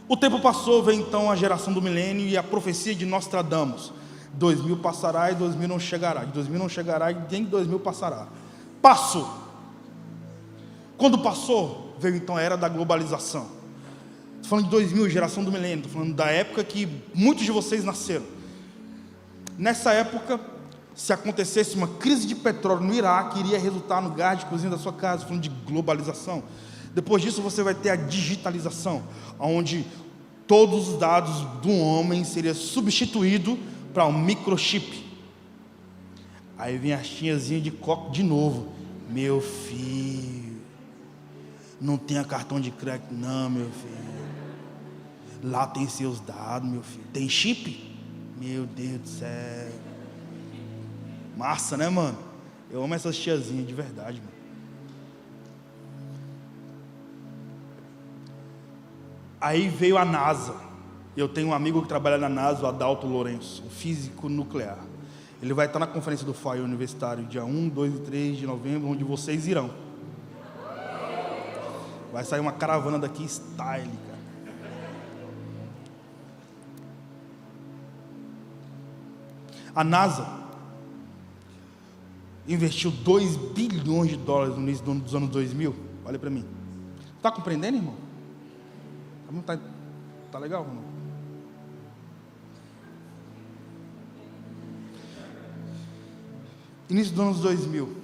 Speaker 1: O tempo passou, veio então a geração do milênio e a profecia de Nostradamus: 2000 passará e 2000 não chegará. De 2000 não chegará e nem 2000 passará. Passou. Quando passou, veio então a era da globalização. Estou falando de 2000, geração do milênio. Estou falando da época que muitos de vocês nasceram. Nessa época, se acontecesse uma crise de petróleo no Iraque, iria resultar no gás de cozinha da sua casa. Estou falando de globalização. Depois disso você vai ter a digitalização, onde todos os dados do homem seriam substituídos para um microchip. Aí vem as tiazinhas de coque de novo: meu filho, não tenha cartão de crédito não, meu filho. Lá tem seus dados, meu filho. Tem chip? Meu Deus do céu. Massa, né, mano? Eu amo essas tiazinhas de verdade, mano. Aí veio a NASA. Eu tenho um amigo que trabalha na NASA, o Adalto Lourenço, um físico nuclear. Ele vai estar na conferência do FAI universitário, dia 1, 2 e 3 de novembro, onde vocês irão. Vai sair uma caravana daqui, style, cara. A NASA investiu 2 bilhões de dólares no início dos anos 2000. Olha para mim. Está compreendendo, irmão? Tá legal, irmão? Início dos anos 2000.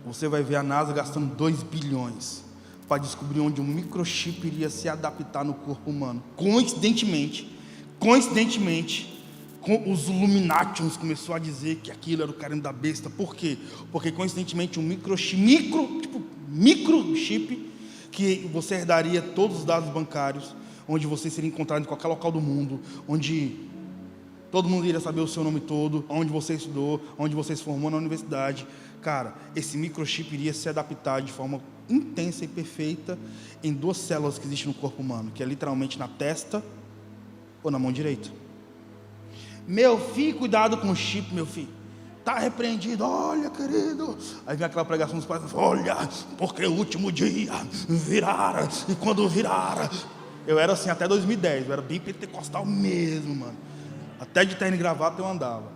Speaker 1: Você vai ver a NASA gastando 2 bilhões para descobrir onde um microchip iria se adaptar no corpo humano. Coincidentemente, os Illuminatians começou a dizer que aquilo era o carinho da besta. Por quê? Porque coincidentemente um microchip que você herdaria todos os dados bancários, onde você seria encontrado em qualquer local do mundo, onde todo mundo iria saber o seu nome todo, onde você estudou, onde você se formou na universidade. Cara, esse microchip iria se adaptar de forma intensa e perfeita em 2 células que existem no corpo humano, que é literalmente na testa ou na mão direita. Meu filho, cuidado com o chip, meu filho. Está repreendido, olha, querido. Aí vem aquela pregação dos pais, olha, porque o último dia virara, e quando virara. Eu era assim até 2010, eu era bem pentecostal mesmo, mano. Até de terno e gravata eu andava.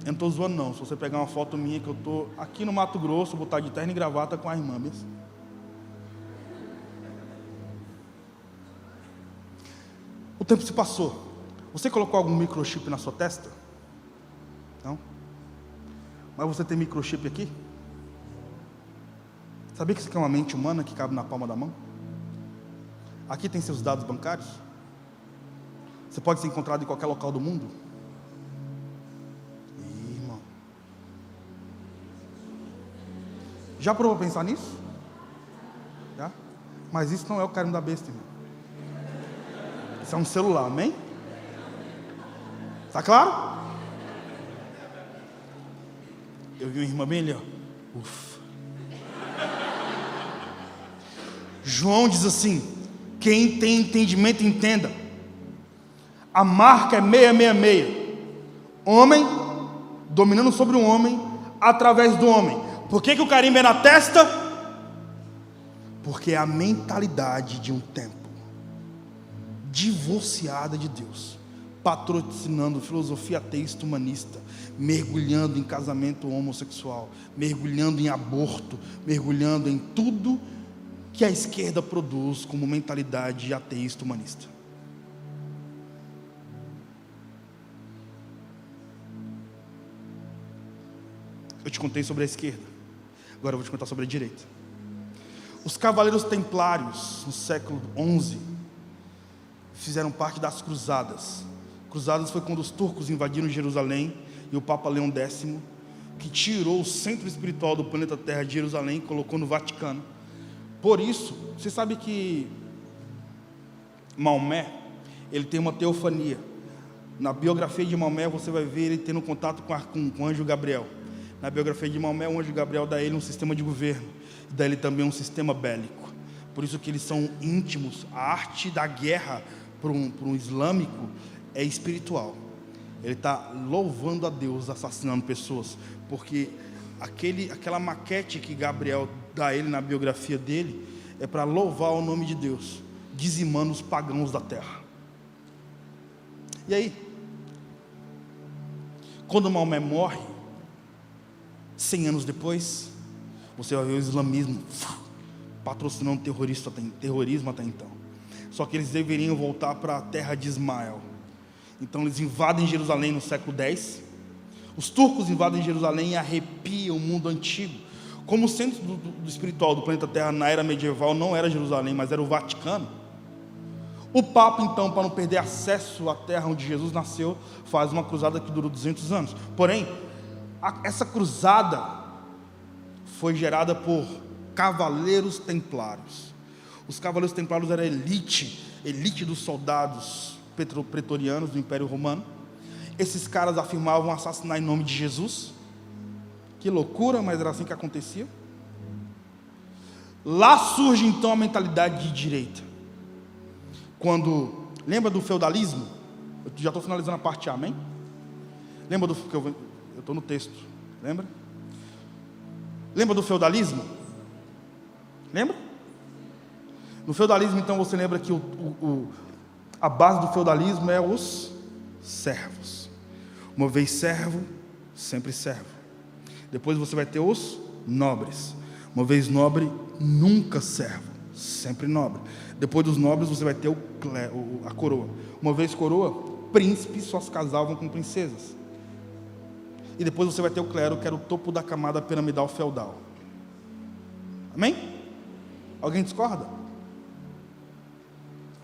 Speaker 1: Eu não estou zoando não. Se você pegar uma foto minha que eu estou aqui no Mato Grosso, botar de terno e gravata com a irmã mesmo. O tempo se passou. Você colocou algum microchip na sua testa? Não? Mas você tem microchip aqui? Sabia que isso aqui é uma mente humana que cabe na palma da mão? Aqui tem seus dados bancários. Você pode ser encontrado em qualquer local do mundo. Irmão, já provou pensar nisso? Já? Mas isso não é o carinho da besta, irmão. Isso é um celular, amém? Está claro? Eu vi uma irmã bem ali, ó. Ufa. João diz assim: quem tem entendimento, entenda. A marca é 666. Homem dominando sobre um homem, através do homem. Por que o carimbo é na testa? Porque é a mentalidade de um tempo divorciada de Deus, patrocinando filosofia ateísta humanista, mergulhando em casamento homossexual, mergulhando em aborto, mergulhando em tudo que a esquerda produz como mentalidade ateísta humanista. Eu te contei sobre a esquerda, agora eu vou te contar sobre a direita. Os cavaleiros templários, no século XI, fizeram parte das cruzadas. Cruzadas foi quando os turcos invadiram Jerusalém, e o Papa Leão X, que tirou o centro espiritual do planeta Terra de Jerusalém e colocou no Vaticano. Por isso, você sabe que Maomé, ele tem uma teofania. Na biografia de Maomé você vai ver ele tendo contato com o anjo Gabriel. Na biografia de Maomé, o anjo Gabriel dá a ele um sistema de governo, e dá a ele também um sistema bélico. Por isso que eles são íntimos. A arte da guerra para um islâmico é espiritual. Ele está louvando a Deus, assassinando pessoas, porque aquela maquete que Gabriel dá a ele na biografia dele é para louvar o nome de Deus, dizimando os pagãos da terra. E aí, quando Maomé morre, 100 anos depois, você vai ver o islamismo patrocinando terrorismo até então. Só que eles deveriam voltar para a terra de Ismael. Então eles invadem Jerusalém no século X. Os turcos invadem Jerusalém e arrepiam o mundo antigo. Como o centro do espiritual do planeta Terra na era medieval não era Jerusalém, mas era o Vaticano, o Papa, então, para não perder acesso à terra onde Jesus nasceu, faz uma cruzada que durou 200 anos. Porém, essa cruzada foi gerada por cavaleiros templários. Os cavaleiros templários eram a elite dos soldados pretorianos do Império Romano. Esses caras afirmavam assassinar em nome de Jesus. Que loucura, mas era assim que acontecia. Lá surge então a mentalidade de direita. Lembra do feudalismo? Eu já estou finalizando a parte A, amém? Lembra do que eu estou no texto, lembra? Lembra do feudalismo? Lembra? No feudalismo, então, você lembra que a base do feudalismo é os servos. Uma vez servo, sempre servo. Depois você vai ter os nobres. Uma vez nobre, nunca servo, sempre nobre. Depois dos nobres você vai ter a coroa. Uma vez coroa, príncipes só se casavam com princesas. E depois você vai ter o clero, que era o topo da camada piramidal feudal. Amém? Alguém discorda?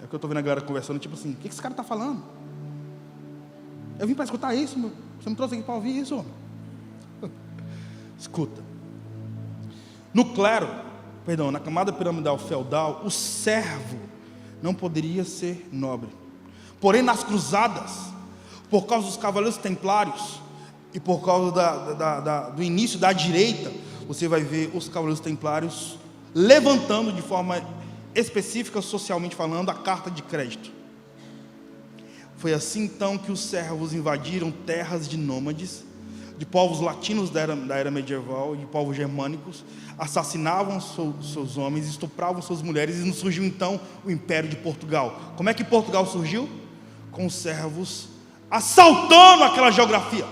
Speaker 1: É o que eu estou vendo a galera conversando, tipo assim, o que esse cara está falando? Eu vim para escutar isso, meu. Você me trouxe aqui para ouvir isso, homem? Escuta. Na camada piramidal feudal, o servo não poderia ser nobre. Porém, nas cruzadas, por causa dos cavaleiros templários e por causa do início da direita, você vai ver os cavaleiros templários levantando de forma específica, socialmente falando, a carta de crédito. Foi assim então que os servos invadiram terras de nômades, de povos latinos da era medieval, de povos germânicos, assassinavam seus homens, estupravam suas mulheres, e surgiu então o Império de Portugal. Como é que Portugal surgiu? Com os servos assaltando aquela geografia.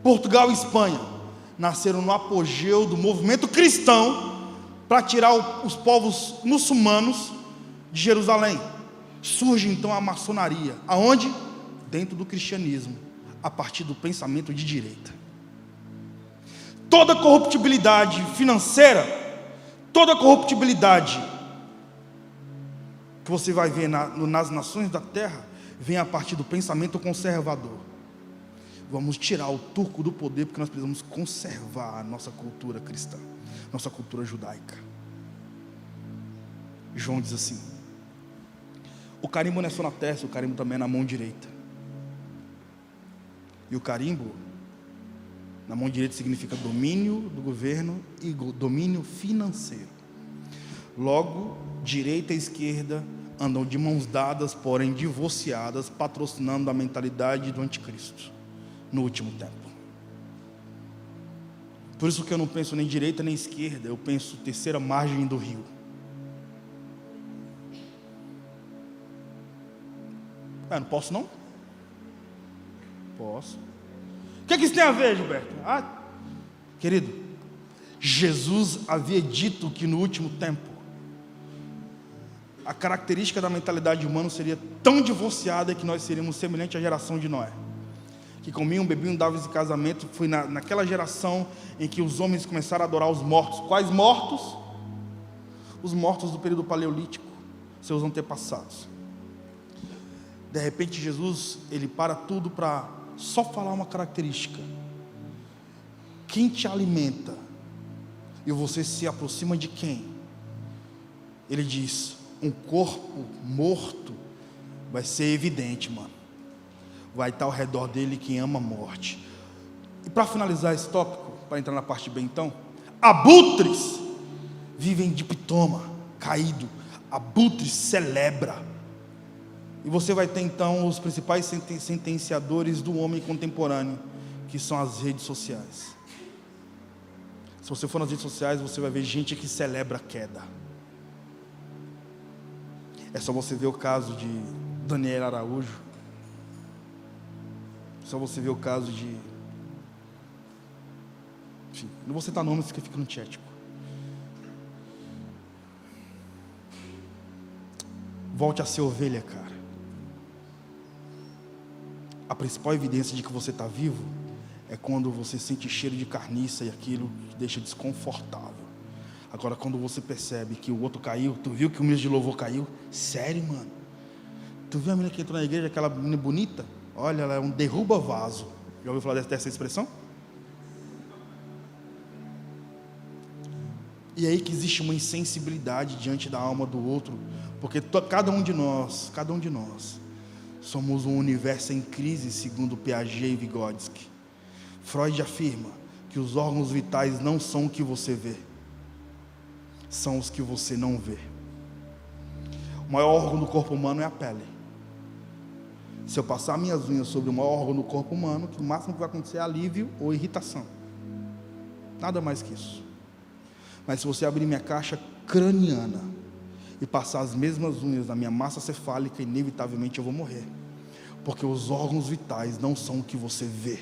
Speaker 1: Portugal e Espanha nasceram no apogeu do movimento cristão para tirar os povos muçulmanos de Jerusalém. Surge então a maçonaria. Aonde? Dentro do cristianismo, a partir do pensamento de direita. Toda corruptibilidade financeira, toda corruptibilidade que você vai ver nas nações da terra, vem a partir do pensamento conservador. Vamos tirar o turco do poder, porque nós precisamos conservar a nossa cultura cristã, nossa cultura judaica. João diz assim: o carimbo não é só na testa, o carimbo também é na mão direita. E o carimbo na mão direita significa domínio do governo e domínio financeiro. Logo, direita e esquerda andam de mãos dadas, porém divorciadas, patrocinando a mentalidade do anticristo no último tempo. Por isso que eu não penso nem direita nem esquerda, eu penso terceira margem do rio. Não posso não? Posso. O que isso tem a ver, Gilberto? Querido, Jesus havia dito que no último tempo a característica da mentalidade humana seria tão divorciada que nós seríamos semelhante à geração de Noé, que comiam, bebiam, davam em casamento. Foi naquela geração em que os homens começaram a adorar os mortos. Quais mortos? Os mortos do período paleolítico, seus antepassados. De repente Jesus, ele para tudo para só falar uma característica: quem te alimenta e você se aproxima de quem? Ele diz: um corpo morto vai ser evidente, mano. Vai estar ao redor dele quem ama a morte. E para finalizar esse tópico, para entrar na parte B então, abutres vivem de pitoma, caído. Abutres celebra. E você vai ter então os principais sentenciadores do homem contemporâneo, que são as redes sociais. Se você for nas redes sociais, você vai ver gente que celebra a queda. É só você ver o caso de Daniel Araújo. É só você ver o caso de... Enfim, não vou citar nomes que fica antiético. Volte a ser ovelha, cara. A principal evidência de que você está vivo é quando você sente cheiro de carniça e aquilo te deixa desconfortável. Agora, quando você percebe que o outro caiu, tu viu que o ministro de louvor caiu? Sério, mano? Tu viu a menina que entrou na igreja, aquela menina bonita? Olha, ela é um derruba-vaso. Já ouviu falar dessa expressão? E aí que existe uma insensibilidade diante da alma do outro, porque cada um de nós, somos um universo em crise, segundo Piaget e Vygotsky. Freud afirma que os órgãos vitais não são o que você vê, são os que você não vê. O maior órgão do corpo humano é a pele. Se eu passar minhas unhas sobre o maior órgão do corpo humano, o máximo que vai acontecer é alívio ou irritação. Nada mais que isso. Mas se você abrir minha caixa craniana e passar as mesmas unhas na minha massa cefálica, inevitavelmente eu vou morrer. Porque os órgãos vitais não são o que você vê,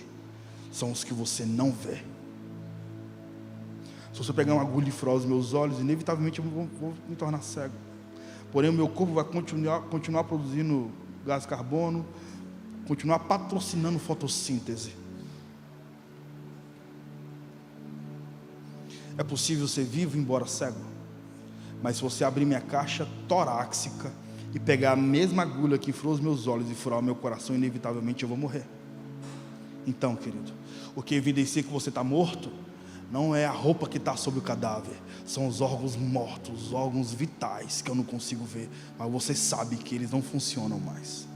Speaker 1: são os que você não vê. Se você pegar uma agulha e furar os meus olhos, inevitavelmente eu vou me tornar cego. Porém, o meu corpo vai continuar produzindo gás carbono, continuar patrocinando fotossíntese. É possível ser vivo embora cego, mas se você abrir minha caixa torácica e pegar a mesma agulha que furou os meus olhos e furar o meu coração, inevitavelmente eu vou morrer. Então, querido, o que evidencia que você está morto não é a roupa que está sobre o cadáver, são os órgãos mortos, os órgãos vitais que eu não consigo ver, mas você sabe que eles não funcionam mais.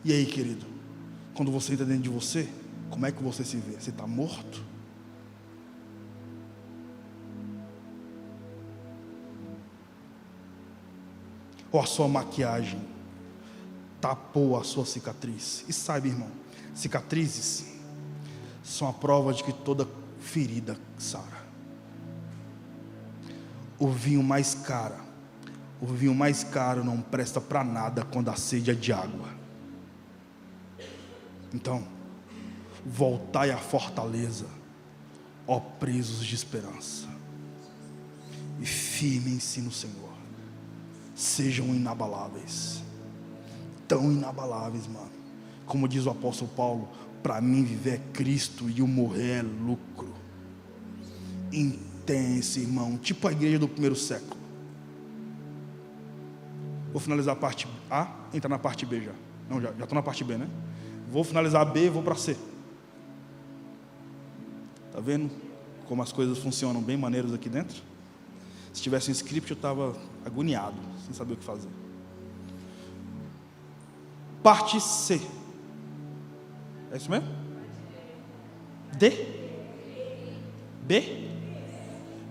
Speaker 1: E aí, querido, quando você entra dentro de você, como é que você se vê? Você está morto? Ou a sua maquiagem tapou a sua cicatriz? E saiba, irmão, cicatrizes são a prova de que toda ferida sara. O vinho mais caro não presta para nada quando a sede é de água. Então, voltai à fortaleza, ó presos de esperança, e firmem-se no Senhor. Sejam inabaláveis, tão inabaláveis, mano. Como diz o apóstolo Paulo, para mim viver é Cristo e o morrer é lucro. Intenso, irmão, tipo a igreja do primeiro século. Vou finalizar a parte A, entrar na parte B já. Não, já estou na parte B, né? Vou finalizar a B e vou para C. Tá vendo como as coisas funcionam bem maneiras aqui dentro? Se tivesse um script eu estava agoniado, sem saber o que fazer. Parte C. É isso mesmo? D? B?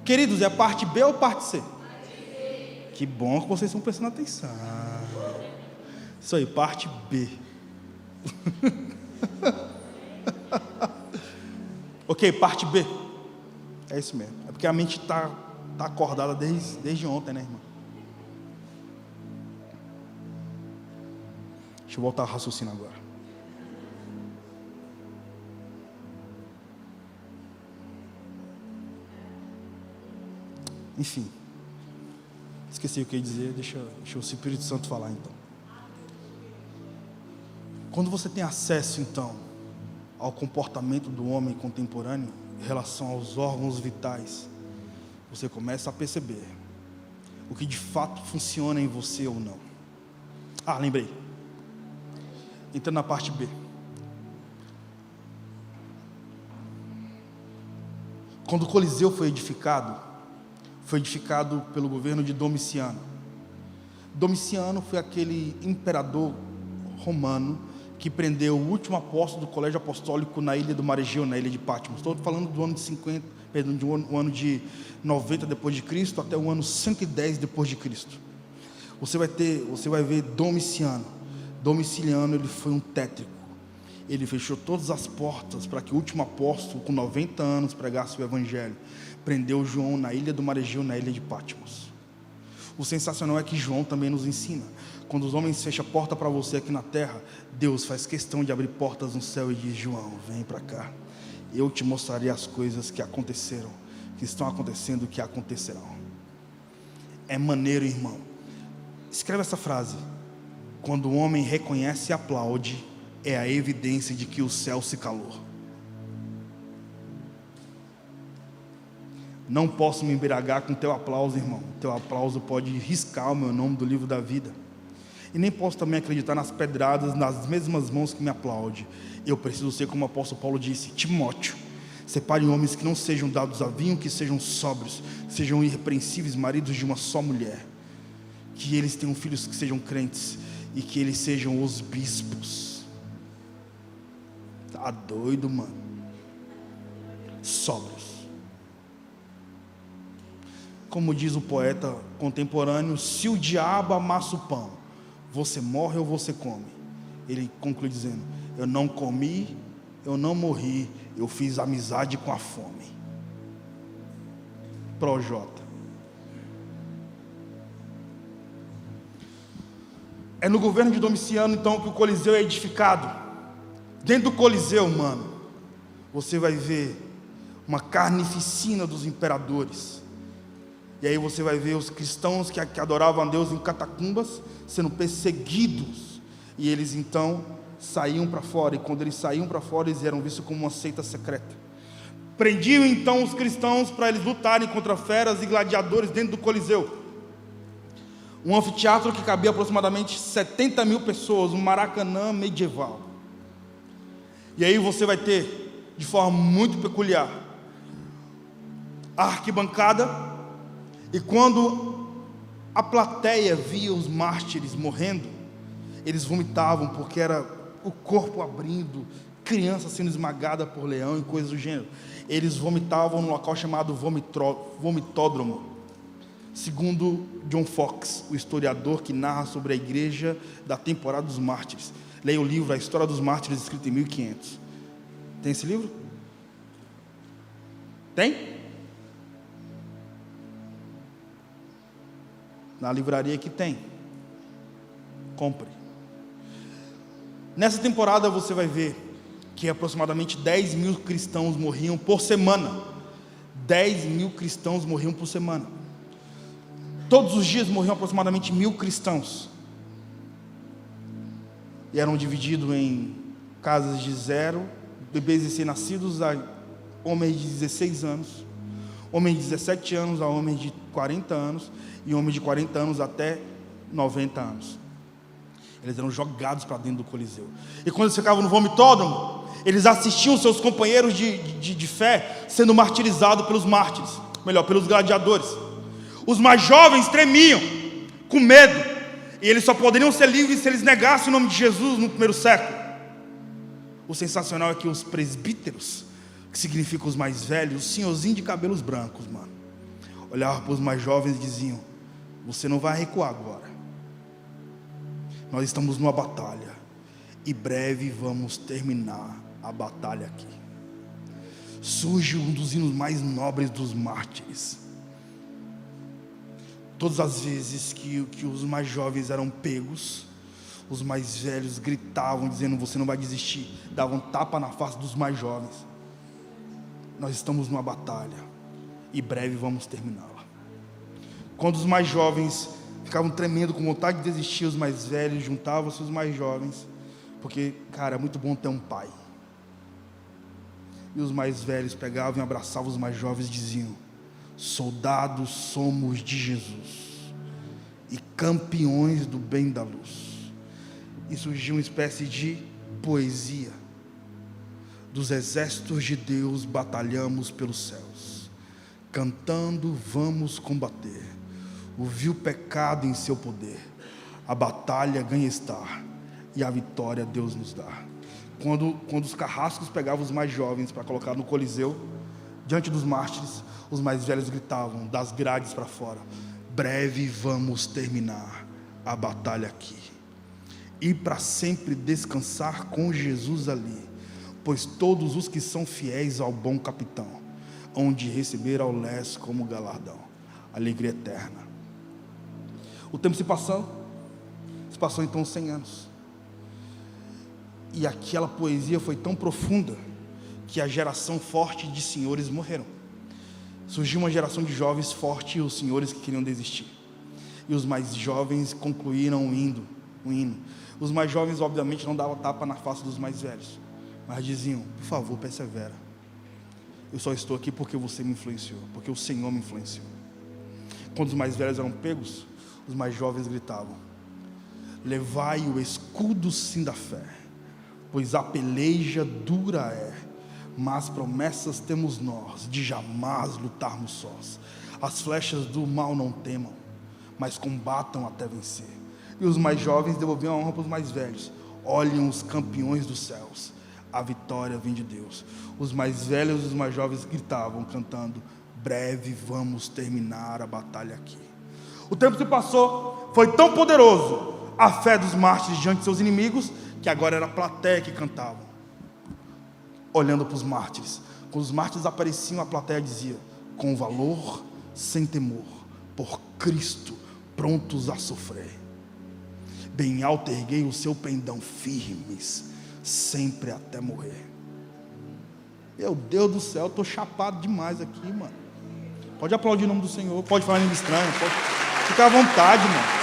Speaker 1: Queridos, é a parte B ou parte C? Que bom que vocês estão prestando atenção. Isso aí, parte B. Ok, parte B. É isso mesmo. É porque a mente está acordada desde ontem, né, irmão? Deixa eu voltar ao raciocínio agora. Enfim, esqueci o que eu ia dizer. Deixa o Espírito Santo falar então. Quando você tem acesso então ao comportamento do homem contemporâneo em relação aos órgãos vitais, você começa a perceber o que de fato funciona em você ou não. Ah, lembrei. Entrando na parte B. Quando o Coliseu foi edificado pelo governo de Domiciano. Domiciano foi aquele imperador romano que prendeu o último apóstolo do colégio apostólico na ilha do Mar Egeu, na ilha de Patmos. Estou falando do ano de 50, perdão, do ano de 90 depois de Cristo até o ano 110 depois de Cristo. Você vai ver Domiciano. Domiciliano, ele foi um tétrico. Ele fechou todas as portas para que o último apóstolo com 90 anos pregasse o evangelho. Prendeu João na ilha do Mar Egeu, na ilha de Patmos. O sensacional é que João também nos ensina: quando os homens fecham a porta para você aqui na terra, Deus faz questão de abrir portas no céu e diz: João, vem para cá, eu te mostrarei as coisas que aconteceram, que estão acontecendo, que acontecerão. É maneiro, irmão. Escreve essa frase: quando o homem reconhece e aplaude, é a evidência de que o céu se calou. Não posso me embriagar com teu aplauso, irmão. Teu aplauso pode riscar o meu nome do livro da vida. E nem posso também acreditar nas pedradas, nas mesmas mãos que me aplaudem. Eu preciso ser como o apóstolo Paulo disse: Timóteo, separe homens que não sejam dados a vinho, que sejam sóbrios, sejam irrepreensíveis, maridos de uma só mulher, que eles tenham filhos que sejam crentes e que eles sejam os bispos. Tá doido, mano? Sóbrios. Como diz o poeta contemporâneo, se o diabo amassa o pão, você morre ou você come? Ele conclui dizendo: eu não comi, eu não morri, eu fiz amizade com a fome. Projota. É no governo de Domiciano, então, que o Coliseu é edificado. Dentro do Coliseu, mano, você vai ver uma carnificina dos imperadores. E aí você vai ver os cristãos que adoravam a Deus em catacumbas sendo perseguidos. E eles então saíam para fora. E quando eles saíam para fora, eles eram vistos como uma seita secreta. Prendiam então os cristãos para eles lutarem contra feras e gladiadores dentro do Coliseu. Um anfiteatro que cabia aproximadamente 70 mil pessoas, um Maracanã medieval. E aí você vai ter, de forma muito peculiar, a arquibancada, e quando a plateia via os mártires morrendo, eles vomitavam, porque era o corpo abrindo, criança sendo esmagada por leão e coisas do gênero. Eles vomitavam num local chamado vomitódromo, segundo John Fox, o historiador que narra sobre a igreja da temporada dos mártires. Leia o livro A História dos Mártires, escrito em 1500. Tem esse livro? Tem? Na livraria que tem. Compre. Nessa temporada você vai ver que aproximadamente 10 mil cristãos morriam por semana. 10 mil cristãos morriam por semana. Todos os dias morriam aproximadamente 1000 cristãos. E eram divididos em casas de 0, bebês recém-nascidos a homens de 16 anos, homens de 17 anos a homens de 40 anos, e homens de 40 anos até 90 anos. Eles eram jogados para dentro do Coliseu. E quando eles ficavam no vomitódromo, eles assistiam seus companheiros de fé sendo martirizados pelos mártires, pelos gladiadores. Os mais jovens tremiam, com medo, e eles só poderiam ser livres se eles negassem o nome de Jesus no primeiro século. O sensacional é que os presbíteros, que significam os mais velhos, os senhorzinhos de cabelos brancos, mano, olhavam para os mais jovens e diziam: você não vai recuar agora, nós estamos numa batalha, e breve vamos terminar a batalha aqui. Surge um dos hinos mais nobres dos mártires. Todas as vezes que os mais jovens eram pegos, os mais velhos gritavam dizendo: você não vai desistir. Davam tapa na face dos mais jovens. Nós estamos numa batalha e breve vamos terminá-la. Quando os mais jovens ficavam tremendo com vontade de desistir, os mais velhos juntavam-se os mais jovens, porque, cara, é muito bom ter um pai. E os mais velhos pegavam e abraçavam os mais jovens e diziam: soldados somos de Jesus e campeões do bem da luz. E surgiu uma espécie de poesia: dos exércitos de Deus batalhamos pelos céus, cantando vamos combater o vil pecado em seu poder. A batalha ganha estar e a vitória Deus nos dá. Quando os carrascos pegavam os mais jovens para colocar no Coliseu, diante dos mártires, os mais velhos gritavam das grades para fora: breve vamos terminar a batalha aqui, e para sempre descansar com Jesus ali, pois todos os que são fiéis ao bom capitão hão de receber ao lés como galardão alegria eterna. O tempo se passou então 100 anos, e aquela poesia foi tão profunda que a geração forte de senhores morreram. Surgiu uma geração de jovens forte e os senhores que queriam desistir, e os mais jovens concluíram o hino. Os mais jovens obviamente não davam tapa na face dos mais velhos, mas diziam: por favor, persevera, eu só estou aqui porque você me influenciou, porque o Senhor me influenciou. Quando os mais velhos eram pegos, os mais jovens gritavam: levai o escudo sim da fé, pois a peleja dura é, mas promessas temos nós, de jamais lutarmos sós. As flechas do mal não temam, mas combatam até vencer. E os mais jovens devolviam a honra para os mais velhos: olhem os campeões dos céus, a vitória vem de Deus. Os mais velhos e os mais jovens gritavam, cantando: breve vamos terminar a batalha aqui. O tempo se passou, foi tão poderoso a fé dos mártires diante de seus inimigos, que agora era a plateia que cantava, olhando para os mártires. Quando os mártires apareciam, a plateia dizia: com valor, sem temor, por Cristo, prontos a sofrer. bem alto erguei o seu pendão, firmes, sempre até morrer. Meu Deus do céu, eu estou chapado demais aqui, mano. Pode aplaudir o nome do Senhor, pode falar em língua estranha, pode ficar à vontade, mano.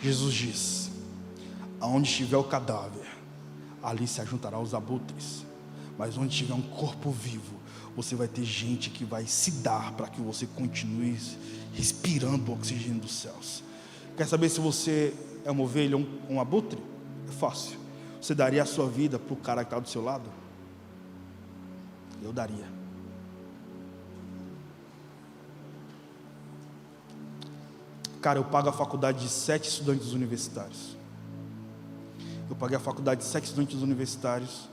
Speaker 1: Jesus diz: aonde estiver o cadáver, ali se ajuntará os abutres. Mas onde tiver um corpo vivo, você vai ter gente que vai se dar para que você continue respirando o oxigênio dos céus. Quer saber se você é uma ovelha ou um abutre? É fácil. Você daria a sua vida para o cara que está do seu lado? Eu daria. Cara, eu pago a faculdade de 7 estudantes universitários. Eu paguei a faculdade de 7 estudantes universitários.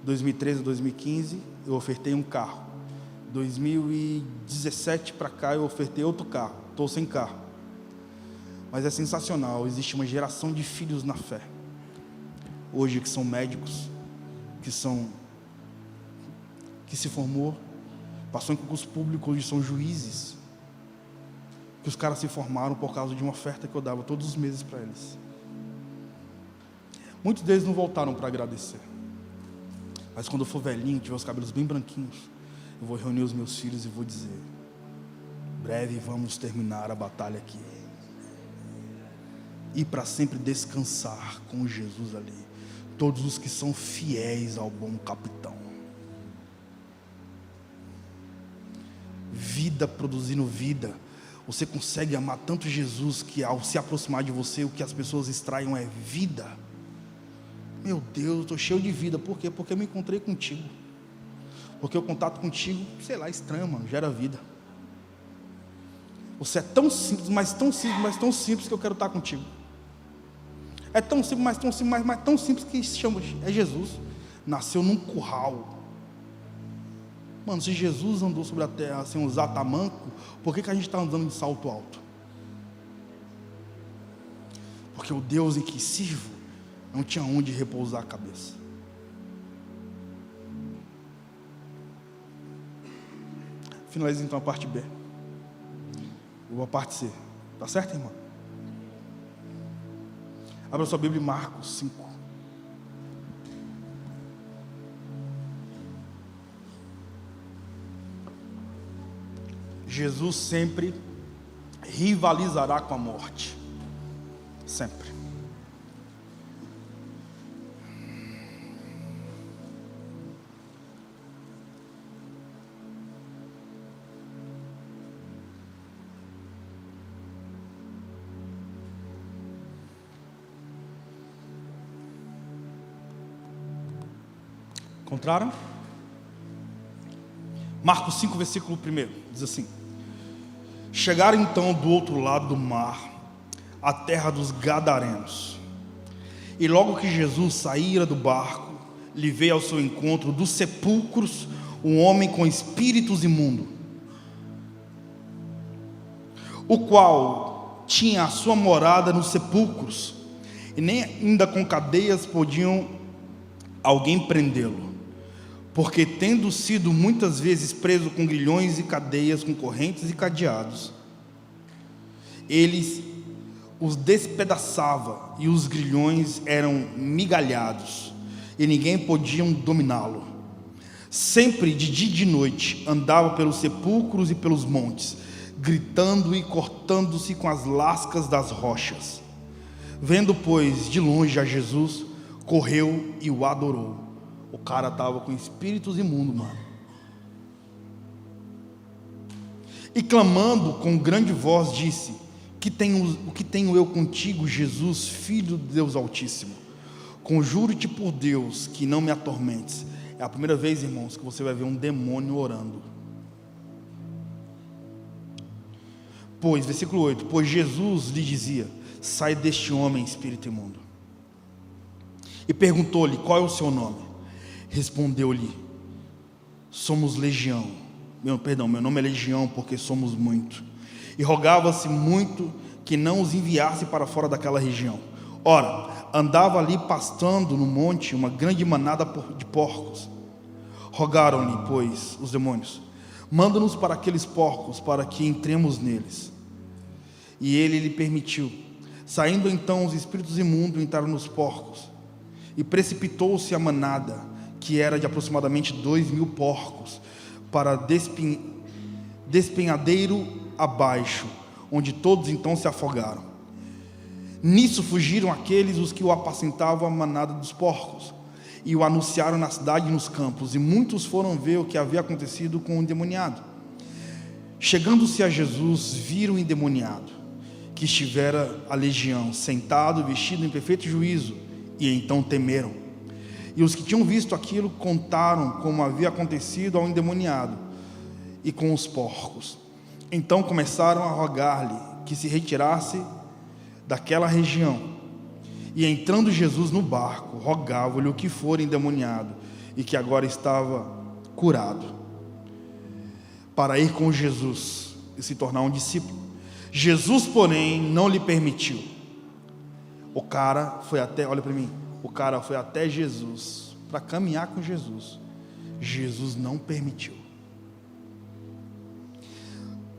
Speaker 1: 2013 a 2015, eu ofertei um carro. 2017 para cá, eu ofertei outro carro. Estou sem carro. Mas é sensacional, existe uma geração de filhos na fé. Hoje que são médicos, que se formou, passou em concurso público, hoje são juízes. Que os caras se formaram por causa de uma oferta que eu dava todos os meses para eles. Muitos deles não voltaram para agradecer. Mas quando eu for velhinho, tiver os cabelos bem branquinhos, eu vou reunir os meus filhos e vou dizer: breve vamos terminar a batalha aqui. E para sempre descansar com Jesus ali. Todos os que são fiéis ao bom capitão. Vida produzindo vida. Você consegue amar tanto Jesus que ao se aproximar de você, o que as pessoas extraem é vida. Meu Deus, estou cheio de vida. Por quê? Porque eu me encontrei contigo. Porque o contato contigo, sei lá, estranho, mano, gera vida. Você é tão simples, mas tão simples, mas tão simples que eu quero estar contigo. É tão simples, mas tão simples, mas tão simples que se chama, é Jesus. Nasceu num curral. Mano, se Jesus andou sobre a terra sem usar tamanco, por que a gente está andando de salto alto? Porque o Deus em que sirvo não tinha onde repousar a cabeça. Finaliza então a parte B. Eu vou a parte C. Tá certo, irmão? Abra sua Bíblia em Marcos 5. Jesus sempre rivalizará com a morte. Sempre. Encontraram? Marcos 5, versículo 1, diz assim: chegaram então do outro lado do mar, a terra dos Gadarenos. E logo que Jesus saíra do barco, lhe veio ao seu encontro dos sepulcros um homem com espíritos imundos, o qual tinha a sua morada nos sepulcros, e nem ainda com cadeias podiam alguém prendê-lo, porque tendo sido muitas vezes preso com grilhões e cadeias, com correntes e cadeados, eles os despedaçava, e os grilhões eram migalhados, e ninguém podia dominá-lo. Sempre de dia e de noite andava pelos sepulcros e pelos montes, gritando e cortando-se com as lascas das rochas. Vendo, pois, de longe a Jesus, correu e o adorou. O cara estava com espíritos imundos, mano. E clamando com grande voz disse: o que tenho eu contigo, Jesus, Filho de Deus Altíssimo? Conjuro-te por Deus que não me atormentes. É a primeira vez, irmãos, que você vai ver um demônio orando. Pois, versículo 8, pois Jesus lhe dizia: sai deste homem, espírito imundo. E perguntou-lhe: qual é o seu nome? Respondeu-lhe: somos legião. Meu nome é Legião, porque somos muito. E rogava-se muito que não os enviasse para fora daquela região. Ora, andava ali pastando no monte uma grande manada de porcos. Rogaram-lhe, pois, os demônios: manda-nos para aqueles porcos, para que entremos neles. E ele lhe permitiu. Saindo então os espíritos imundos entraram nos porcos, e precipitou-se a manada, que era de aproximadamente 2.000 porcos, para despenhadeiro abaixo, onde todos então se afogaram. Nisso fugiram aqueles os que o apacentavam a manada dos porcos, e o anunciaram na cidade e nos campos, e muitos foram ver o que havia acontecido com o endemoniado. Chegando-se a Jesus, viram o endemoniado, que estivera a legião, sentado, vestido em perfeito juízo, e então temeram. E os que tinham visto aquilo contaram como havia acontecido ao endemoniado e com os porcos. Então começaram a rogar-lhe que se retirasse daquela região. E entrando Jesus no barco, rogava-lhe o que for endemoniado e que agora estava curado, para ir com Jesus e se tornar um discípulo. Jesus, porém, não lhe permitiu. O cara foi até, olha para mim, o cara foi até Jesus para caminhar com Jesus. Jesus não permitiu.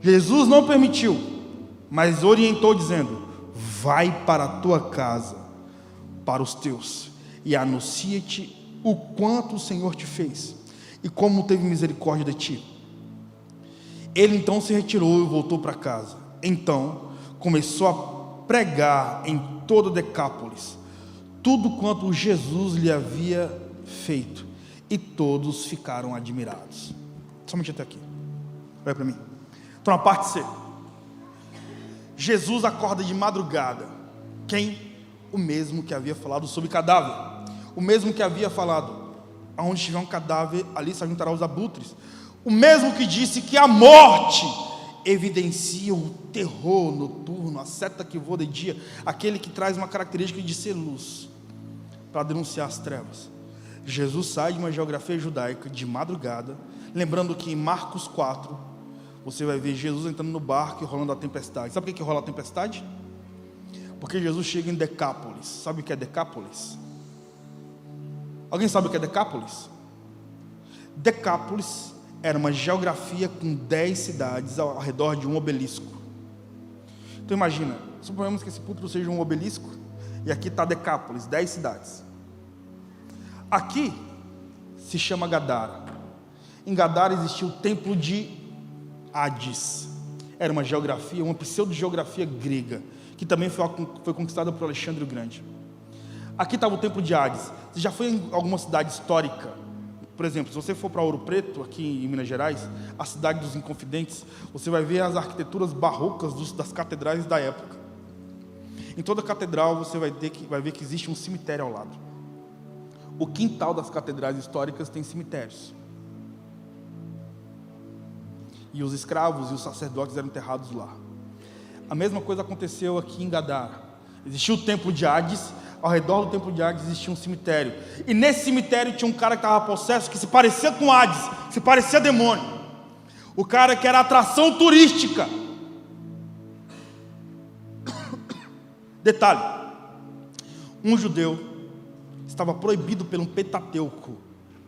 Speaker 1: Jesus não permitiu, mas orientou dizendo: vai para a tua casa, para os teus, e anuncia-te o quanto o Senhor te fez e como teve misericórdia de ti. Ele então se retirou e voltou para casa. Então começou a pregar em toda Decápolis tudo quanto Jesus lhe havia feito, e todos ficaram admirados. Somente até aqui. Olha para mim. Então, na parte C, Jesus acorda de madrugada. Quem? O mesmo que havia falado sobre cadáver. O mesmo que havia falado: aonde estiver um cadáver, ali se ajuntará os abutres. O mesmo que disse que a morte evidencia o terror noturno, a seta que voa de dia, aquele que traz uma característica de ser luz, para denunciar as trevas. Jesus sai de uma geografia judaica de madrugada. Lembrando que em Marcos 4, você vai ver Jesus entrando no barco e rolando a tempestade. Sabe por que rola a tempestade? Porque Jesus chega em Decápolis. Sabe o que é Decápolis? Alguém sabe o que é Decápolis? Decápolis era uma geografia com 10 cidades ao redor de um obelisco. Então imagina, suponhamos que esse púlpito seja um obelisco, e aqui está Decápolis, 10 cidades. Aqui se chama Gadara. Em Gadara existia o templo de Hades. Era uma geografia, uma pseudo-geografia grega, que também foi conquistada por Alexandre o Grande. Aqui estava o templo de Hades. Você já foi em alguma cidade histórica? Por exemplo, se você for para Ouro Preto, aqui em Minas Gerais, a cidade dos Inconfidentes, você vai ver as arquiteturas barrocas das catedrais da época. Em toda catedral você vai ver que existe um cemitério ao lado. O quintal das catedrais históricas tem cemitérios. E os escravos e os sacerdotes eram enterrados lá. A mesma coisa aconteceu aqui em Gadara. Existia o templo de Hades. Ao redor do templo de Hades existia um cemitério. E nesse cemitério tinha um cara que estava possesso, que se parecia com Hades, se parecia demônio. O cara que era atração turística. Detalhe: um judeu estava proibido pelo Pentateuco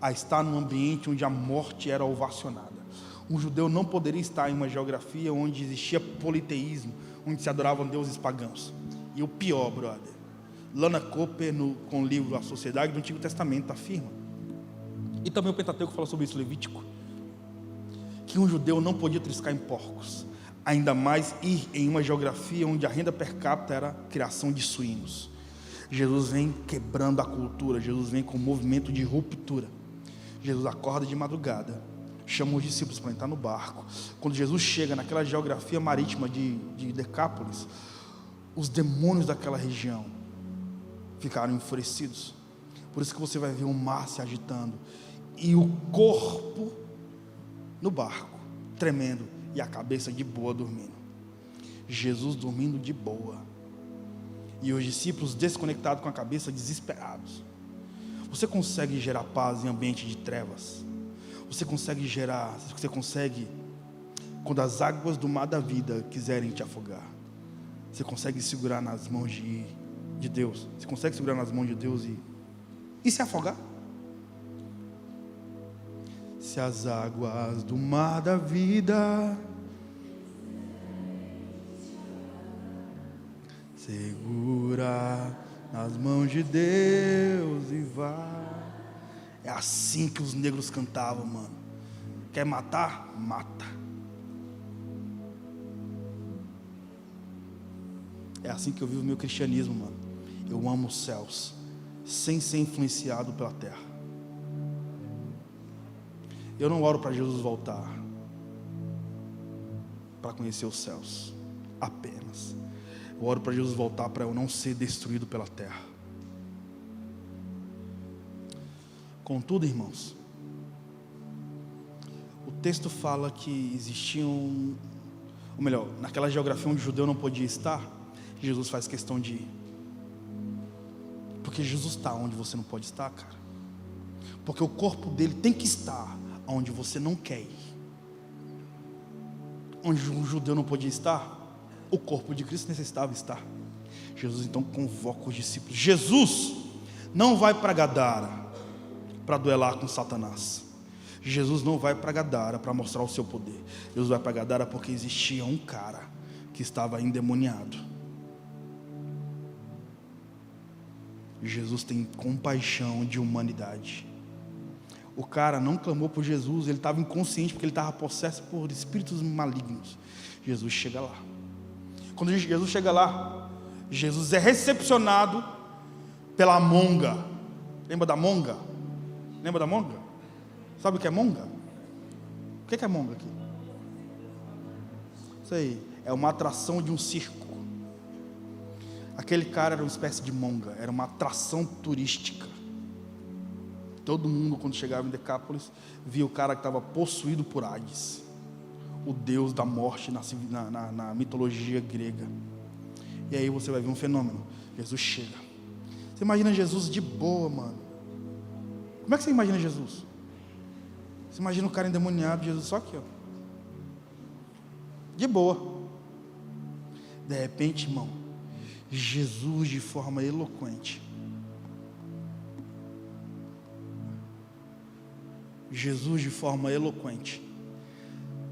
Speaker 1: a estar num ambiente onde a morte era ovacionada. Um judeu não poderia estar em uma geografia onde existia politeísmo, onde se adoravam deuses pagãos. E o pior, brother, Lana Cooper, com o livro A Sociedade do Antigo Testamento, afirma, e também o Pentateuco fala sobre isso, Levítico, que um judeu não podia triscar em porcos, ainda mais ir em uma geografia onde a renda per capita era a criação de suínos. Jesus vem quebrando a cultura, Jesus vem com um movimento de ruptura. Jesus acorda de madrugada, chama os discípulos para entrar no barco. Quando Jesus chega naquela geografia marítima de Decápolis, os demônios daquela região ficaram enfurecidos. Por isso que você vai ver o mar se agitando e o corpo no barco tremendo e a cabeça de boa dormindo. Jesus dormindo de boa e os discípulos desconectados com a cabeça, desesperados. Você consegue gerar paz em ambiente de trevas? Você consegue, quando as águas do mar da vida quiserem te afogar, você consegue segurar nas mãos de Deus? Você consegue segurar nas mãos de Deus e se afogar? Se as águas do mar da vida segura nas mãos de Deus e vai. É assim que os negros cantavam, mano. Quer matar? Mata. É assim que eu vivo o meu cristianismo, mano. Eu amo os céus, sem ser influenciado pela terra. Eu não oro para Jesus voltar para conhecer os céus apenas. Eu oro para Jesus voltar para eu não ser destruído pela terra. Contudo, irmãos, o texto fala que existiam, ou melhor, naquela geografia onde o judeu não podia estar, Jesus faz questão de ir. Porque Jesus está onde você não pode estar, cara. Porque o corpo dele tem que estar onde você não quer ir. Onde um judeu não podia estar, o corpo de Cristo necessitava estar. Jesus então convoca os discípulos. Jesus não vai para Gadara para duelar com Satanás. Jesus não vai para Gadara para mostrar o seu poder. Jesus vai para Gadara porque existia um cara que estava endemoniado. Jesus tem compaixão de humanidade. O cara não clamou por Jesus, ele estava inconsciente porque ele estava possesso por espíritos malignos. Jesus chega lá. Quando Jesus chega lá, Jesus é recepcionado pela monga. Lembra da monga? Lembra da monga? Sabe o que é monga? O que é monga aqui? Isso aí, é uma atração de um circo. Aquele cara era uma espécie de monga, era uma atração turística. Todo mundo, quando chegava em Decápolis, via o cara que estava possuído por Hades, o deus da morte na mitologia grega. E aí você vai ver um fenômeno. Jesus chega. Você imagina Jesus de boa, mano. Como é que você imagina Jesus? Você imagina o cara endemoniado, Jesus só aqui, ó, de boa. De repente, irmão, Jesus de forma eloquente,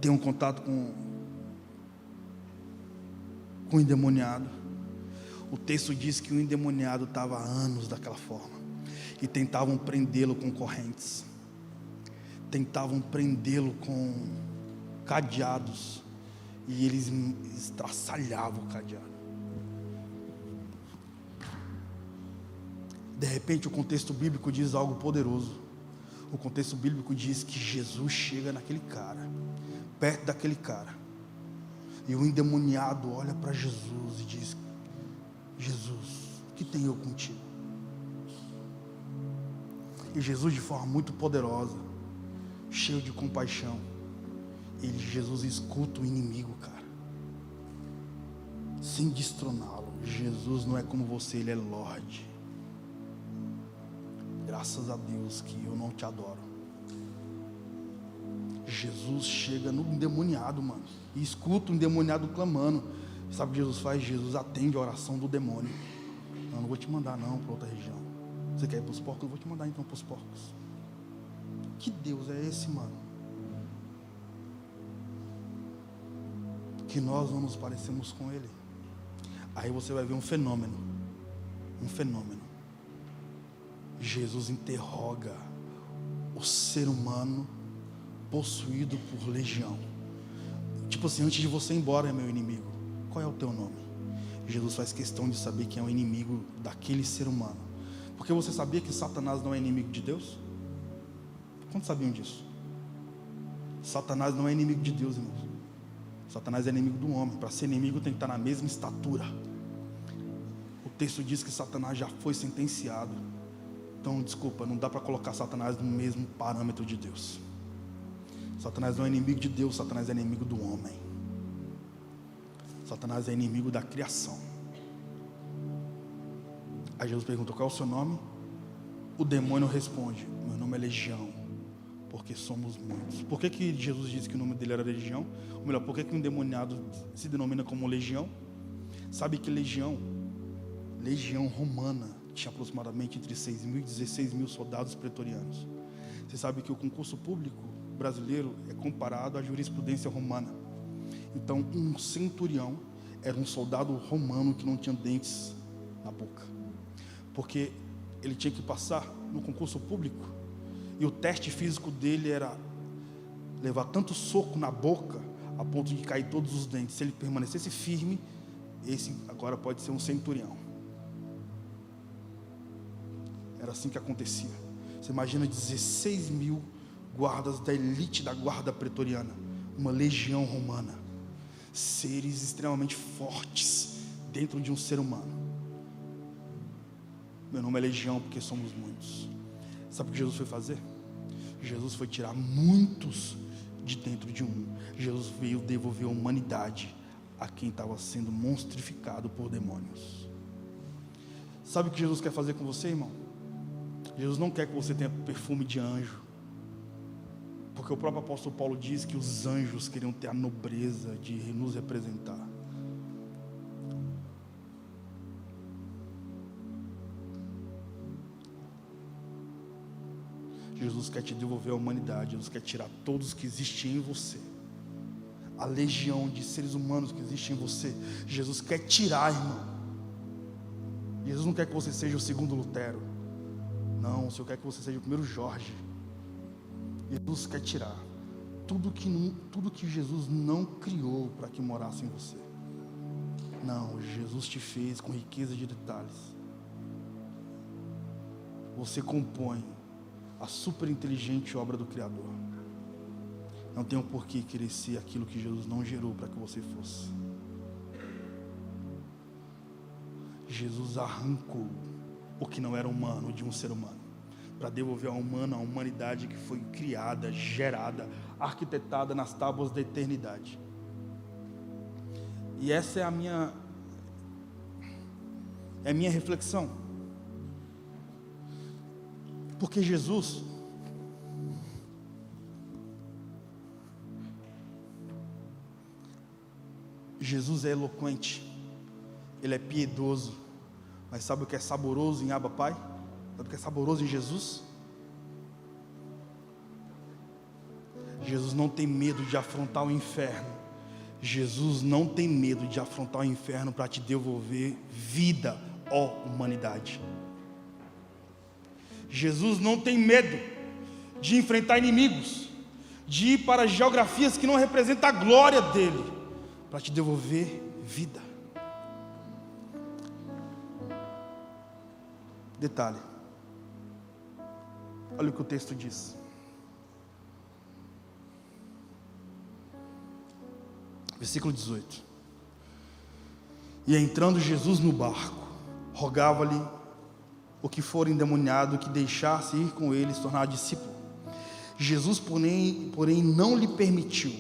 Speaker 1: tem um contato com o endemoniado. O texto diz que o endemoniado estava há anos daquela forma, e tentavam prendê-lo com correntes, tentavam prendê-lo com cadeados, e eles estraçalhavam o cadeado. De repente o contexto bíblico diz algo poderoso. O contexto bíblico diz que Jesus chega naquele cara, perto daquele cara, e o endemoniado olha para Jesus e diz: Jesus, o que tenho eu contigo? E Jesus, de forma muito poderosa, cheio de compaixão, Jesus escuta o inimigo, cara, sem destroná-lo. Jesus não é como você, ele é Lorde. Graças a Deus que eu não te adoro. Jesus chega no endemoniado, mano, e escuta o endemoniado clamando. Sabe o que Jesus faz? Jesus atende a oração do demônio. Não vou te mandar não para outra região. Você quer ir para os porcos? Eu vou te mandar então para os porcos. Que Deus é esse, mano? Que nós não nos parecemos com Ele. Aí você vai ver um fenômeno. Jesus interroga o ser humano possuído por legião. Tipo assim, antes de você ir embora, meu inimigo, qual é o teu nome? Jesus faz questão de saber quem é o inimigo daquele ser humano. Porque você sabia que Satanás não é inimigo de Deus? Quantos sabiam disso? Satanás não é inimigo de Deus, irmãos. Satanás é inimigo do homem. Para ser inimigo tem que estar na mesma estatura. O texto diz que Satanás já foi sentenciado. Então, desculpa, não dá para colocar Satanás no mesmo parâmetro de Deus. Satanás não é inimigo de Deus, Satanás é inimigo do homem. Satanás é inimigo da criação. Aí Jesus perguntou: qual é o seu nome? O demônio responde: meu nome é Legião, porque somos muitos. Por que Jesus disse que o nome dele era Legião? Ou melhor, por que um endemoniado se denomina como Legião? Sabe que Legião romana, tinha aproximadamente entre 6.000 e 16.000 soldados pretorianos. Você sabe que o concurso público brasileiro é comparado à jurisprudência romana. Então, um centurião era um soldado romano que não tinha dentes na boca, porque ele tinha que passar no concurso público, e o teste físico dele era levar tanto soco na boca a ponto de cair todos os dentes. Se ele permanecesse firme, esse agora pode ser um centurião. Era assim que acontecia. Você imagina 16 mil guardas da elite da guarda pretoriana, uma legião romana, seres extremamente fortes dentro de um ser humano. Meu nome é legião porque somos muitos. Sabe o que Jesus foi fazer? Jesus foi tirar muitos de dentro de um. Jesus veio devolver a humanidade a quem estava sendo monstrificado por demônios. Sabe o que Jesus quer fazer com você, irmão? Jesus não quer que você tenha perfume de anjo, porque o próprio apóstolo Paulo diz que os anjos queriam ter a nobreza de nos representar. Jesus quer te devolver a humanidade. Jesus quer tirar todos que existem em você, a legião de seres humanos que existem em você. Jesus quer tirar, irmão. Jesus não quer que você seja o segundo Lutero. Não, o Senhor quer que você seja o primeiro Jorge. Jesus quer tirar tudo que Jesus não criou para que morasse em você. Não, Jesus te fez com riqueza de detalhes. Você compõe a super inteligente obra do Criador. Não tem um porquê querer ser aquilo que Jesus não gerou para que você fosse. Jesus arrancou o que não era humano de um ser humano, para devolver ao humano a humanidade que foi criada, gerada, arquitetada nas tábuas da eternidade. E essa é a minha reflexão. Porque Jesus é eloquente, Ele é piedoso, mas sabe o que é saboroso em Abba Pai? Sabe o que é saboroso em Jesus? Jesus não tem medo de afrontar o inferno. Jesus não tem medo de afrontar o inferno para te devolver vida, ó humanidade. Jesus não tem medo de enfrentar inimigos, de ir para geografias que não representam a glória dele, para te devolver vida. Detalhe, olha o que o texto diz. Versículo 18. E entrando Jesus no barco, rogava-lhe o que for endemoniado que deixasse ir com ele se tornar discípulo. Jesus, porém não lhe permitiu,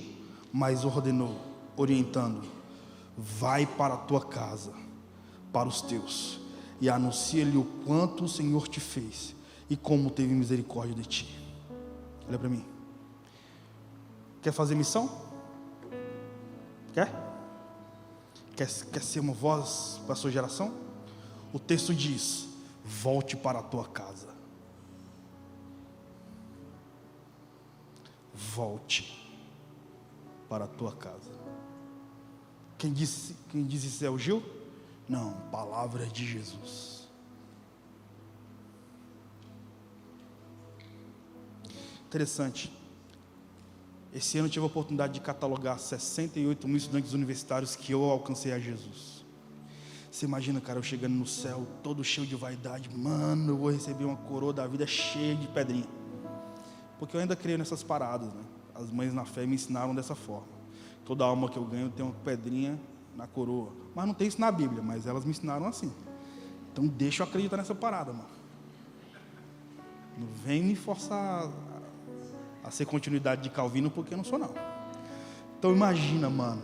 Speaker 1: mas ordenou, orientando: vai para a tua casa, para os teus, e anuncia-lhe o quanto o Senhor te fez e como teve misericórdia de ti. Olha para mim. Quer fazer missão? Quer ser uma voz para a sua geração? O texto diz: volte para a tua casa. Volte para a tua casa. Quem disse isso é o Gil? Não, palavra de Jesus. Interessante. Esse ano eu tive a oportunidade de catalogar 68 mil estudantes universitários que eu alcancei a Jesus. Você imagina, cara, eu chegando no céu, todo cheio de vaidade. Mano, eu vou receber uma coroa da vida cheia de pedrinha. Porque eu ainda creio nessas paradas, né? As mães na fé me ensinaram dessa forma. Toda alma que eu ganho tem uma pedrinha na coroa. Mas não tem isso na Bíblia, mas elas me ensinaram assim. Então deixa eu acreditar nessa parada, mano. Não vem me forçar a ser continuidade de Calvino, porque eu não sou, não. Então imagina, mano,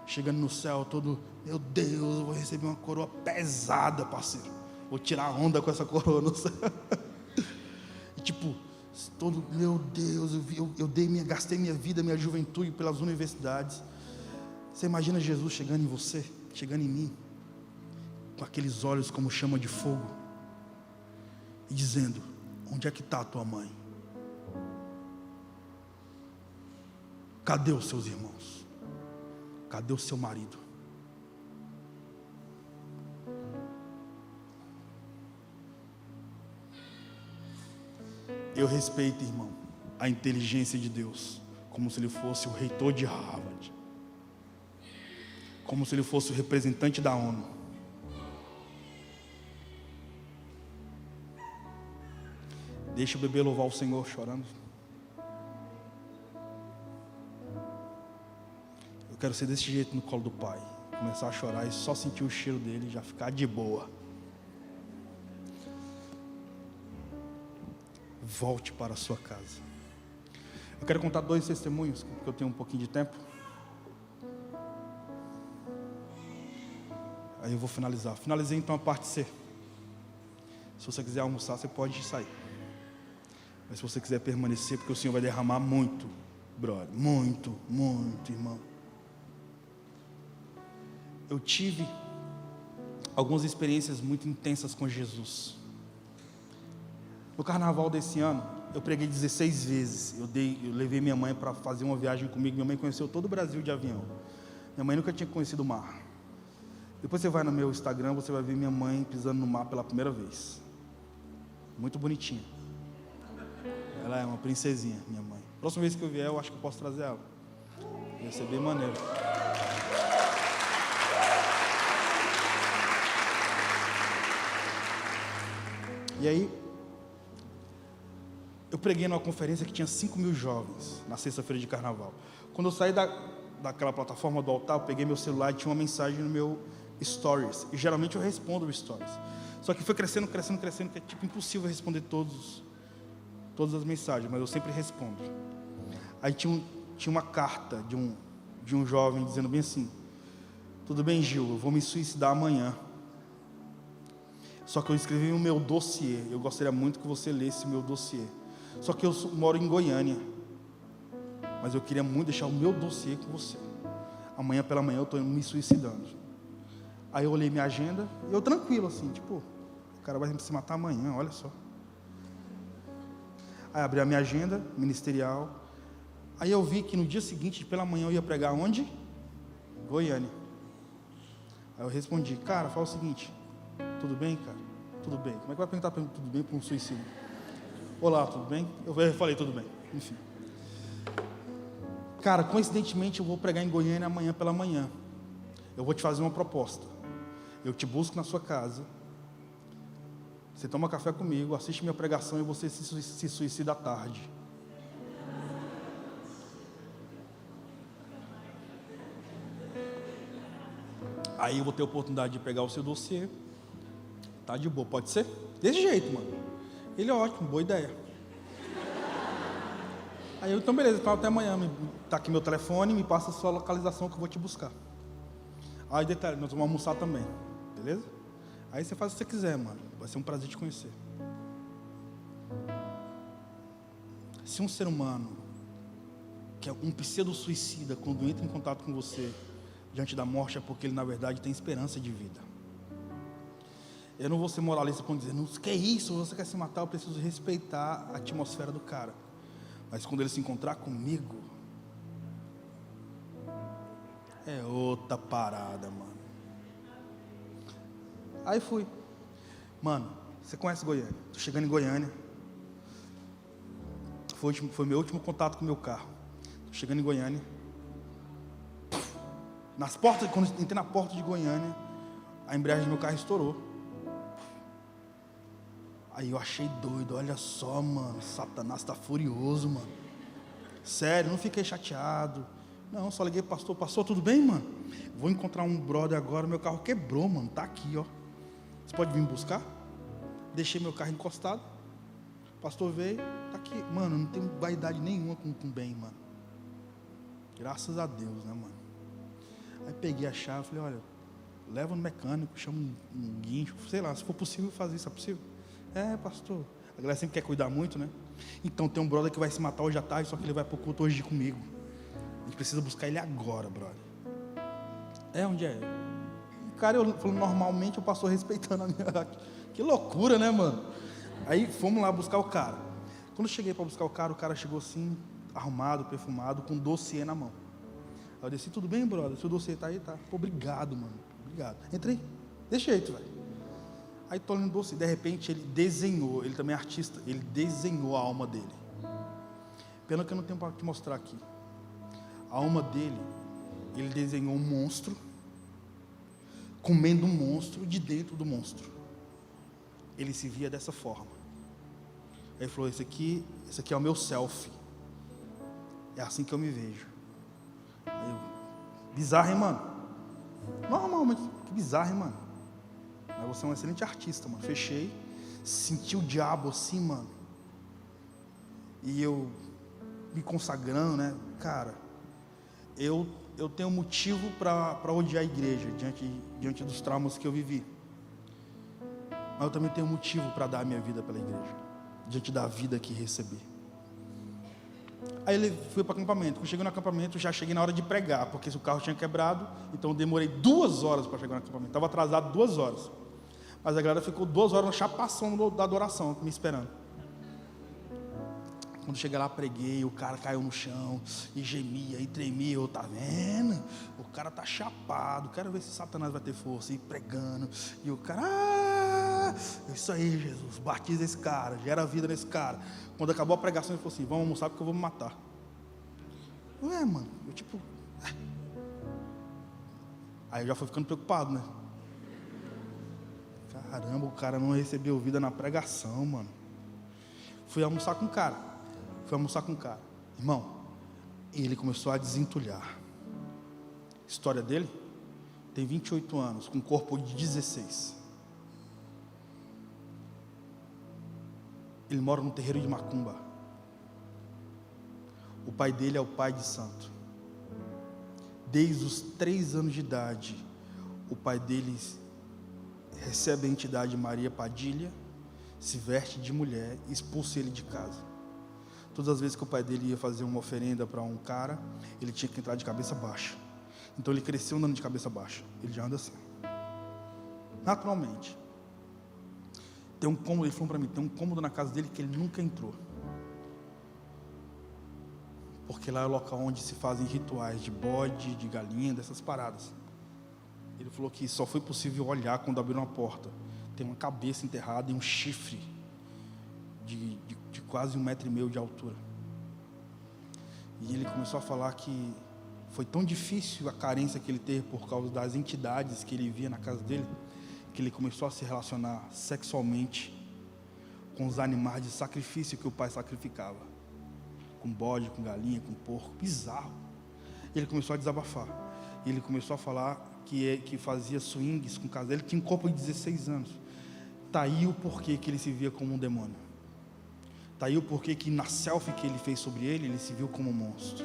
Speaker 1: chegando no céu todo, meu Deus, eu vou receber uma coroa pesada, parceiro. Vou tirar onda com essa coroa no céu. E tipo, todo, meu Deus, eu gastei minha vida, minha juventude pelas universidades. Você imagina Jesus chegando em você, chegando em mim, com aqueles olhos como chama de fogo, e dizendo: onde é que está a tua mãe? Cadê os seus irmãos? Cadê o seu marido? Eu respeito, irmão, a inteligência de Deus, como se ele fosse o reitor de Harvard, como se ele fosse o representante da ONU. Deixa o bebê louvar o Senhor chorando. Eu quero ser desse jeito no colo do Pai, começar a chorar e só sentir o cheiro dele e já ficar de boa. Volte para a sua casa. Eu quero contar 2 testemunhos, porque eu tenho um pouquinho de tempo. Aí eu vou finalizar. Finalizei então a parte C. Se você quiser almoçar, você pode sair. Mas se você quiser permanecer, porque o Senhor vai derramar muito, brother. Muito, muito, irmão. Eu tive algumas experiências muito intensas com Jesus. No carnaval desse ano, eu preguei 16 vezes. Eu levei minha mãe para fazer uma viagem comigo. Minha mãe conheceu todo o Brasil de avião. Minha mãe nunca tinha conhecido o mar. Depois você vai no meu Instagram, você vai ver minha mãe pisando no mar pela primeira vez. Muito bonitinha. Ela é uma princesinha, minha mãe. Próxima vez que eu vier, eu acho que eu posso trazer ela. Vai ser bem maneiro. E aí, eu preguei numa conferência que tinha 5.000 jovens, na sexta-feira de carnaval. Quando eu saí daquela plataforma do altar, eu peguei meu celular e tinha uma mensagem no meu stories. E geralmente eu respondo o stories. Só que foi crescendo, que é tipo impossível responder todas as mensagens, mas eu sempre respondo. Aí tinha uma carta de um jovem dizendo bem assim: tudo bem, Gil, eu vou me suicidar amanhã. Só que eu escrevi o meu dossiê. Eu gostaria muito que você lesse o meu dossiê. Só que eu moro em Goiânia. Mas eu queria muito deixar o meu dossiê com você. Amanhã pela manhã eu estou me suicidando. Aí eu olhei minha agenda, e eu tranquilo assim, tipo, o cara vai se matar amanhã, olha só. Aí abri a minha agenda ministerial. Aí eu vi que no dia seguinte, pela manhã, eu ia pregar onde? Goiânia. Aí eu respondi: cara, fala o seguinte: tudo bem, cara? Tudo bem. Como é que vai perguntar para mim tudo bem para um suicídio? Olá, tudo bem? Eu falei tudo bem. Enfim. Cara, coincidentemente eu vou pregar em Goiânia amanhã pela manhã. Eu vou te fazer uma proposta. Eu te busco na sua casa. Você toma café comigo, assiste minha pregação e você se suicida à tarde. Aí eu vou ter a oportunidade de pegar o seu dossiê. Tá de boa, pode ser? Desse jeito, mano. Ele é ótimo, boa ideia. Aí eu, então beleza, então até amanhã. Tá aqui meu telefone, me passa a sua localização que eu vou te buscar. Aí detalhe, nós vamos almoçar também, beleza? Aí você faz o que você quiser, mano. Vai ser um prazer te conhecer. Se um ser humano, que é um pseudo-suicida, quando entra em contato com você diante da morte, é porque ele na verdade tem esperança de vida. Eu não vou ser moralista para dizer: não, que é isso, você quer se matar, eu preciso respeitar a atmosfera do cara. Mas quando ele se encontrar comigo, é outra parada, mano. Aí fui. Mano, você conhece Goiânia? Tô chegando em Goiânia. Foi meu último contato com o meu carro. Tô chegando em Goiânia. Nas portas, quando entrei na porta de Goiânia, a embreagem do meu carro estourou. Aí eu achei doido, olha só, mano, Satanás está furioso, mano. Sério, não fiquei chateado. Não, só liguei pro pastor: pastor, tudo bem, mano? Vou encontrar um brother agora, meu carro quebrou, mano, tá aqui, ó. Você pode vir me buscar? Deixei meu carro encostado. O pastor veio, tá aqui. Mano, não tenho vaidade nenhuma com bem, mano. Graças a Deus, né, mano? Aí peguei a chave, falei: olha, leva no mecânico, chama um guincho, sei lá, se for possível fazer isso, é possível? É, pastor. A galera sempre quer cuidar muito, né? Então tem um brother que vai se matar hoje à tarde, só que ele vai pro culto hoje comigo. A gente precisa buscar ele agora, brother. É, onde é? Cara, eu falando normalmente, o pastor respeitando a minha... Que loucura, né, mano? Aí fomos lá buscar o cara. Quando eu cheguei para buscar o cara chegou assim: arrumado, perfumado, com um dossiê na mão. Aí eu desci, tudo bem, brother? Seu dossiê tá aí? Tá. Pô, obrigado, mano. Obrigado. Entrei. Desse jeito, velho. Aí tô olhando o dossiê. De repente ele desenhou, ele também é artista, ele desenhou a alma dele. Pena que eu não tenho para te mostrar aqui. A alma dele, ele desenhou um monstro, comendo um monstro de dentro do monstro. Ele se via dessa forma. Aí ele falou, esse aqui é o meu selfie. É assim que eu me vejo. Aí eu, bizarro, hein, mano? Normal, mas que bizarro, hein, mano? Mas você é um excelente artista, mano. Fechei, senti o diabo assim, mano. E eu me consagrando, né? Cara, eu tenho motivo para odiar a igreja diante dos traumas que eu vivi. Mas eu também tenho motivo para dar a minha vida pela igreja, diante da vida que recebi. Aí ele foi para o acampamento. Quando cheguei no acampamento, já cheguei na hora de pregar, porque o carro tinha quebrado, então eu demorei 2 horas para chegar no acampamento. Estava atrasado 2 horas. Mas a galera ficou 2 horas na chapação da adoração, me esperando. Quando cheguei lá, preguei, o cara caiu no chão, e gemia, e tremia. Eu, tá vendo? O cara tá chapado, quero ver se Satanás vai ter força, e pregando. E o cara, isso aí, Jesus, batiza esse cara, gera vida nesse cara. Quando acabou a pregação, ele falou assim, vamos almoçar porque eu vou me matar. Ué, mano, eu tipo... Aí eu já fui ficando preocupado, né? Caramba, o cara não recebeu vida na pregação, mano. Fui almoçar com o cara. Irmão, ele começou a desentulhar. A história dele tem 28 anos, com um corpo de 16. Ele mora no terreiro de Macumba. O pai dele é o pai de santo. Desde os 3 anos de idade, o pai dele recebe a entidade Maria Padilha, se veste de mulher e expulsa ele de casa. Todas as vezes que o pai dele ia fazer uma oferenda para um cara, ele tinha que entrar de cabeça baixa. Então ele cresceu andando de cabeça baixa. Ele já anda assim, naturalmente. Tem um cômodo, ele falou para mim, tem um cômodo na casa dele que ele nunca entrou, porque lá é o local onde se fazem rituais de bode, de galinha, dessas paradas. Ele falou que só foi possível olhar quando abriu uma porta. Tem uma cabeça enterrada e um chifre de quase 1,5 metro de altura. E ele começou a falar que foi tão difícil a carência que ele teve por causa das entidades que ele via na casa dele, que ele começou a se relacionar sexualmente com os animais de sacrifício que o pai sacrificava, com bode, com galinha, com porco, bizarro. E ele começou a desabafar. E ele começou a falar que fazia swings com casa. Ele tinha um corpo de 16 anos. Tá aí o porquê que ele se via como um demônio. Tá aí o porquê que na selfie que ele fez sobre ele, ele se viu como um monstro.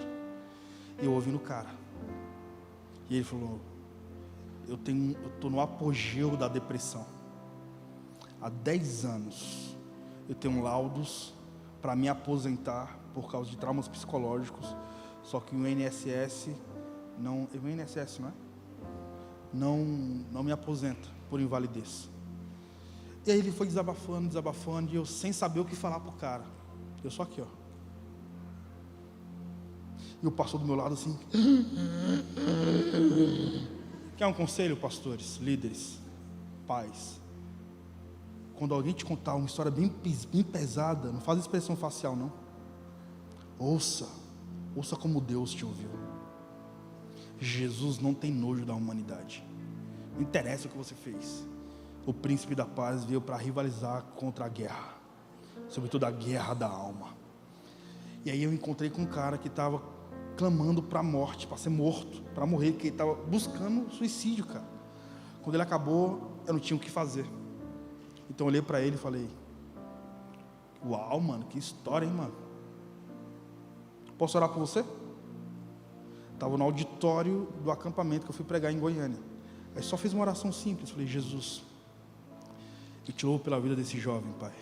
Speaker 1: Eu ouvi no cara. E ele falou, eu estou no apogeu da depressão. Há 10 anos eu tenho laudos para me aposentar por causa de traumas psicológicos. Só que o INSS não... O INSS, não é? Não me aposenta por invalidez. E aí ele foi desabafando, e eu sem saber o que falar pro cara. Eu só aqui, ó. E o pastor do meu lado assim. Quer um conselho, pastores, líderes, pais? Quando alguém te contar uma história bem pesada, não faz expressão facial, não. Ouça como Deus te ouviu. Jesus não tem nojo da humanidade. Não interessa o que você fez. O príncipe da paz veio para rivalizar contra a guerra, sobretudo a guerra da alma. E aí eu encontrei com um cara que estava clamando para a morte, para ser morto, para morrer, que ele estava buscando suicídio, cara. Quando ele acabou, eu não tinha o que fazer. Então eu olhei para ele e falei, uau, mano, que história, hein, mano? Posso orar por você? Estava no auditório do acampamento que eu fui pregar em Goiânia. Aí só fiz uma oração simples, falei, Jesus, eu te louvo pela vida desse jovem, Pai.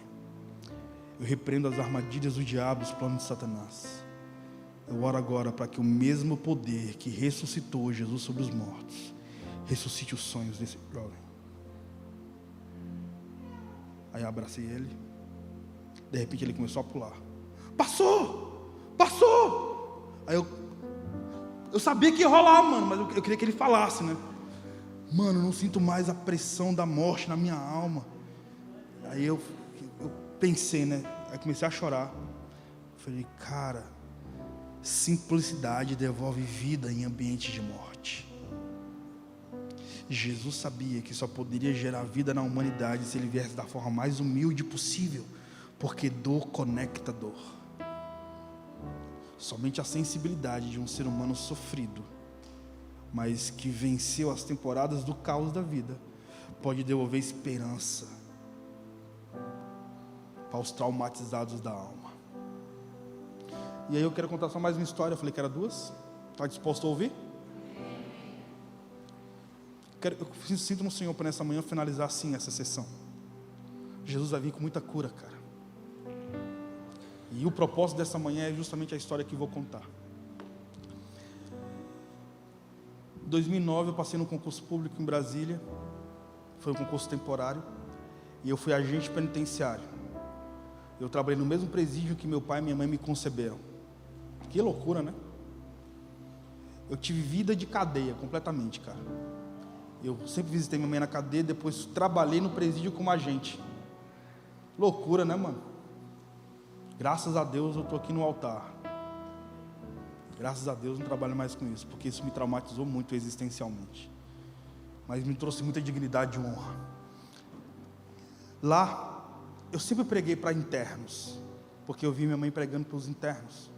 Speaker 1: Eu repreendo as armadilhas do diabo, os planos de Satanás. Eu oro agora para que o mesmo poder que ressuscitou Jesus sobre os mortos, ressuscite os sonhos desse jovem. Aí eu abracei ele. De repente ele começou a pular. Pastor! Passou. Aí eu sabia que ia rolar, mano, mas eu queria que ele falasse, né? Mano, eu não sinto mais a pressão da morte na minha alma. Aí eu pensei, né? Aí comecei a chorar. Falei, cara, simplicidade devolve vida em ambiente de morte. Jesus sabia que só poderia gerar vida na humanidade se ele viesse da forma mais humilde possível, porque dor conecta dor. Somente a sensibilidade de um ser humano sofrido, mas que venceu as temporadas do caos da vida, pode devolver esperança para os traumatizados da alma. E aí eu quero contar só mais uma história. Eu falei que era 2. Está disposto a ouvir? Eu sinto no Senhor para nessa manhã finalizar assim essa sessão. Jesus vai vir com muita cura, cara. E o propósito dessa manhã é justamente a história que vou contar. Em 2009 eu passei num concurso público em Brasília. Foi um concurso temporário. E eu fui agente penitenciário. Eu trabalhei no mesmo presídio que meu pai e minha mãe me conceberam. Que loucura, né? Eu tive vida de cadeia completamente, cara. Eu sempre visitei minha mãe na cadeia, depois trabalhei no presídio como agente. Loucura, né, mano? Graças a Deus eu estou aqui no altar. Graças a Deus não trabalho mais com isso, porque isso me traumatizou muito existencialmente. Mas me trouxe muita dignidade e honra. Lá, eu sempre preguei para internos, porque eu vi minha mãe pregando para os internos.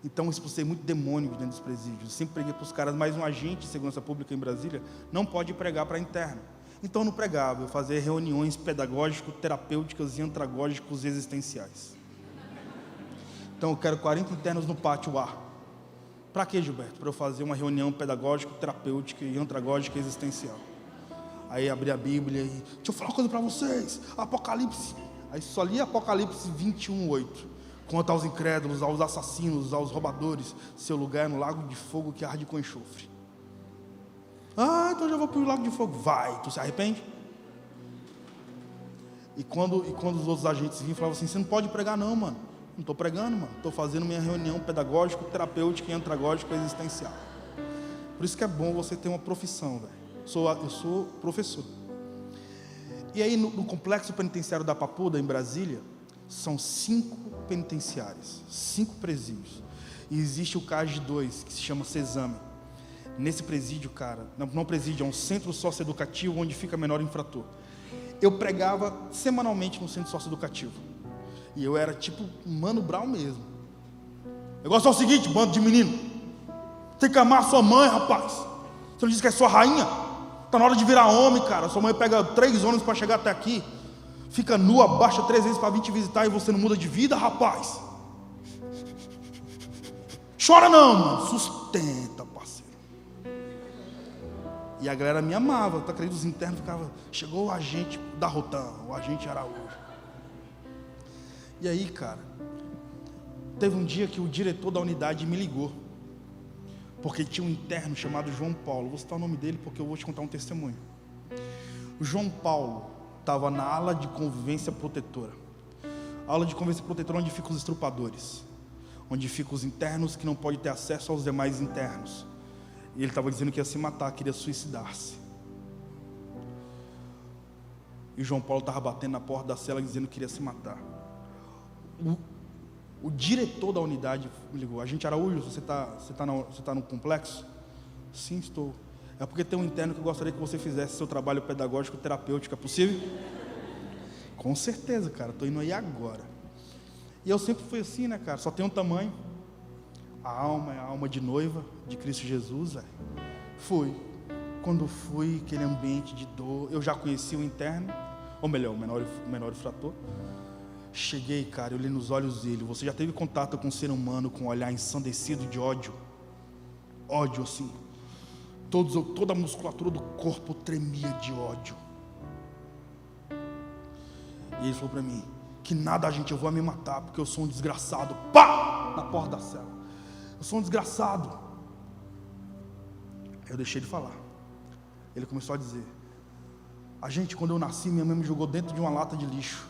Speaker 1: Então eu expulsei muito demônio dentro dos presídios. Eu sempre preguei para os caras, mas um agente de segurança pública em Brasília não pode pregar para interno. Então eu não pregava, eu fazia reuniões pedagógico-terapêuticas e andragógicos existenciais. Então eu quero 40 internos no pátio A. Para quê, Gilberto? Para eu fazer uma reunião pedagógico-terapêutica e andragógica existencial. Aí abri a Bíblia e deixa eu falar uma coisa para vocês. Apocalipse. Aí só li Apocalipse 21:8. Quanto aos incrédulos, aos assassinos, aos roubadores, seu lugar é no lago de fogo que arde com enxofre. Ah, então já vou para o lago de fogo. Vai, tu se arrepende? E quando os outros agentes vinham, falavam assim, você não pode pregar não, mano. Não estou pregando, mano. Estou fazendo minha reunião pedagógica, terapêutica e andragógica existencial. Por isso que é bom você ter uma profissão, velho. Eu sou professor. E aí no complexo penitenciário da Papuda, em Brasília, são 5 penitenciários, 5 presídios. E existe o CAGE 2, que se chama Sesame. Nesse presídio, cara, não presídio, é um centro socioeducativo onde fica menor infrator. Eu pregava semanalmente no centro socioeducativo. E eu era tipo Mano Brown mesmo. O negócio é o seguinte, bando de menino. Tem que amar sua mãe, rapaz. Você não disse que é sua rainha? Tá na hora de virar homem, cara. Sua mãe pega 3 ônibus para chegar até aqui. Fica nua, baixa 3 vezes para vir te visitar e você não muda de vida, rapaz. Chora não, mano. Sustenta, parceiro. E a galera me amava. Tá acreditando? Os internos ficavam. Chegou o agente da Rotan, o agente Araújo. E aí, cara, teve um dia que o diretor da unidade me ligou. Porque tinha um interno chamado João Paulo. Vou citar o nome dele porque eu vou te contar um testemunho. O João Paulo estava na ala de convivência protetora. A ala de convivência protetora onde ficam os estrupadores, onde ficam os internos que não podem ter acesso aos demais internos. E ele estava dizendo que ia se matar, queria suicidar-se. E o João Paulo estava batendo na porta da cela dizendo que queria se matar. O diretor da unidade me ligou. Agente Araújo, você tá no complexo? Sim, estou. É porque tem um interno que eu gostaria que você fizesse seu trabalho pedagógico terapêutico. É possível? Com certeza, cara. Estou indo aí agora. E eu sempre fui assim, né, cara? Só tem um tamanho. A alma é a alma de noiva de Cristo Jesus, velho. Fui. Quando fui, aquele ambiente de dor, eu já conheci o interno, ou melhor, o menor infrator. Cheguei, cara, eu olhei nos olhos dele. Você já teve contato com um ser humano com um olhar ensandecido de ódio? Ódio, assim. Toda a musculatura do corpo tremia de ódio. E ele falou para mim, que nada, gente, eu vou me matar, porque eu sou um desgraçado. Pá! Na porta da cela. Eu sou um desgraçado. Eu deixei de falar. Ele começou a dizer, quando eu nasci, minha mãe me jogou dentro de uma lata de lixo.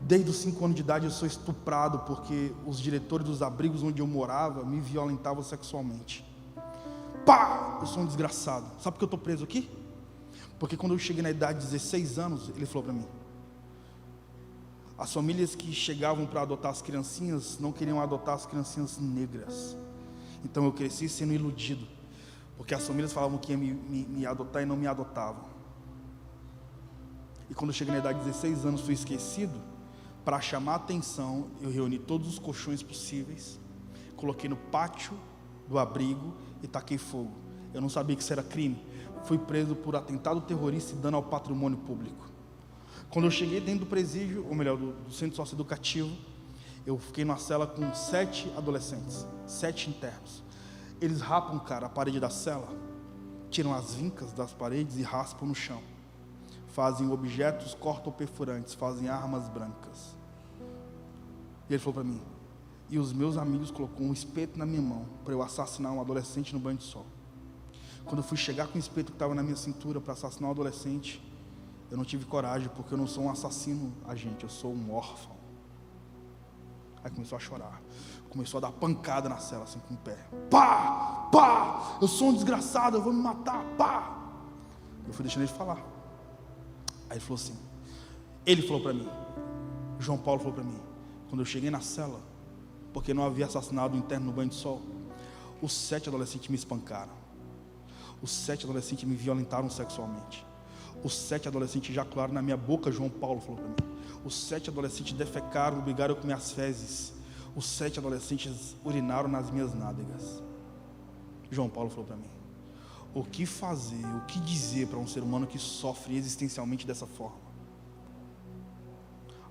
Speaker 1: Desde os 5 anos de idade eu sou estuprado porque os diretores dos abrigos onde eu morava me violentavam sexualmente. Pá! Eu sou um desgraçado. Sabe por que eu estou preso aqui? Porque quando eu cheguei na idade de 16 anos, ele falou para mim: as famílias que chegavam para adotar as criancinhas não queriam adotar as criancinhas negras. Então eu cresci sendo iludido, porque as famílias falavam que iam me adotar e não me adotavam. E quando eu cheguei na idade de 16 anos, fui esquecido. Para chamar a atenção, eu reuni todos os colchões possíveis, coloquei no pátio do abrigo e taquei fogo. Eu não sabia que isso era crime. Fui preso por atentado terrorista e dano ao patrimônio público. Quando eu cheguei dentro do presídio, ou melhor, do centro socioeducativo, eu fiquei numa cela com 7 adolescentes, 7 internos. Eles rapam, cara, a parede da cela, tiram as vincas das paredes e raspam no chão. Fazem objetos cortoperfurantes, fazem armas brancas. E ele falou para mim: e os meus amigos colocou um espeto na minha mão para eu assassinar um adolescente no banho de sol. Quando eu fui chegar com o espeto que estava na minha cintura para assassinar um adolescente, eu não tive coragem, porque eu não sou um assassino, agente, eu sou um órfão. Aí começou a chorar, começou a dar pancada na cela, assim, com o pé. Pá! Pá! Eu sou um desgraçado, eu vou me matar, pá! Eu fui deixando ele falar. Aí ele falou para mim, João Paulo falou para mim, quando eu cheguei na cela, porque não havia assassinado um interno no banho de sol, os 7 adolescentes me espancaram, os 7 adolescentes me violentaram sexualmente, os 7 adolescentes ejacularam na minha boca, João Paulo falou para mim, os 7 adolescentes defecaram, obrigaram a comer as fezes, os 7 adolescentes urinaram nas minhas nádegas. João Paulo falou para mim: o que fazer, o que dizer para um ser humano que sofre existencialmente dessa forma?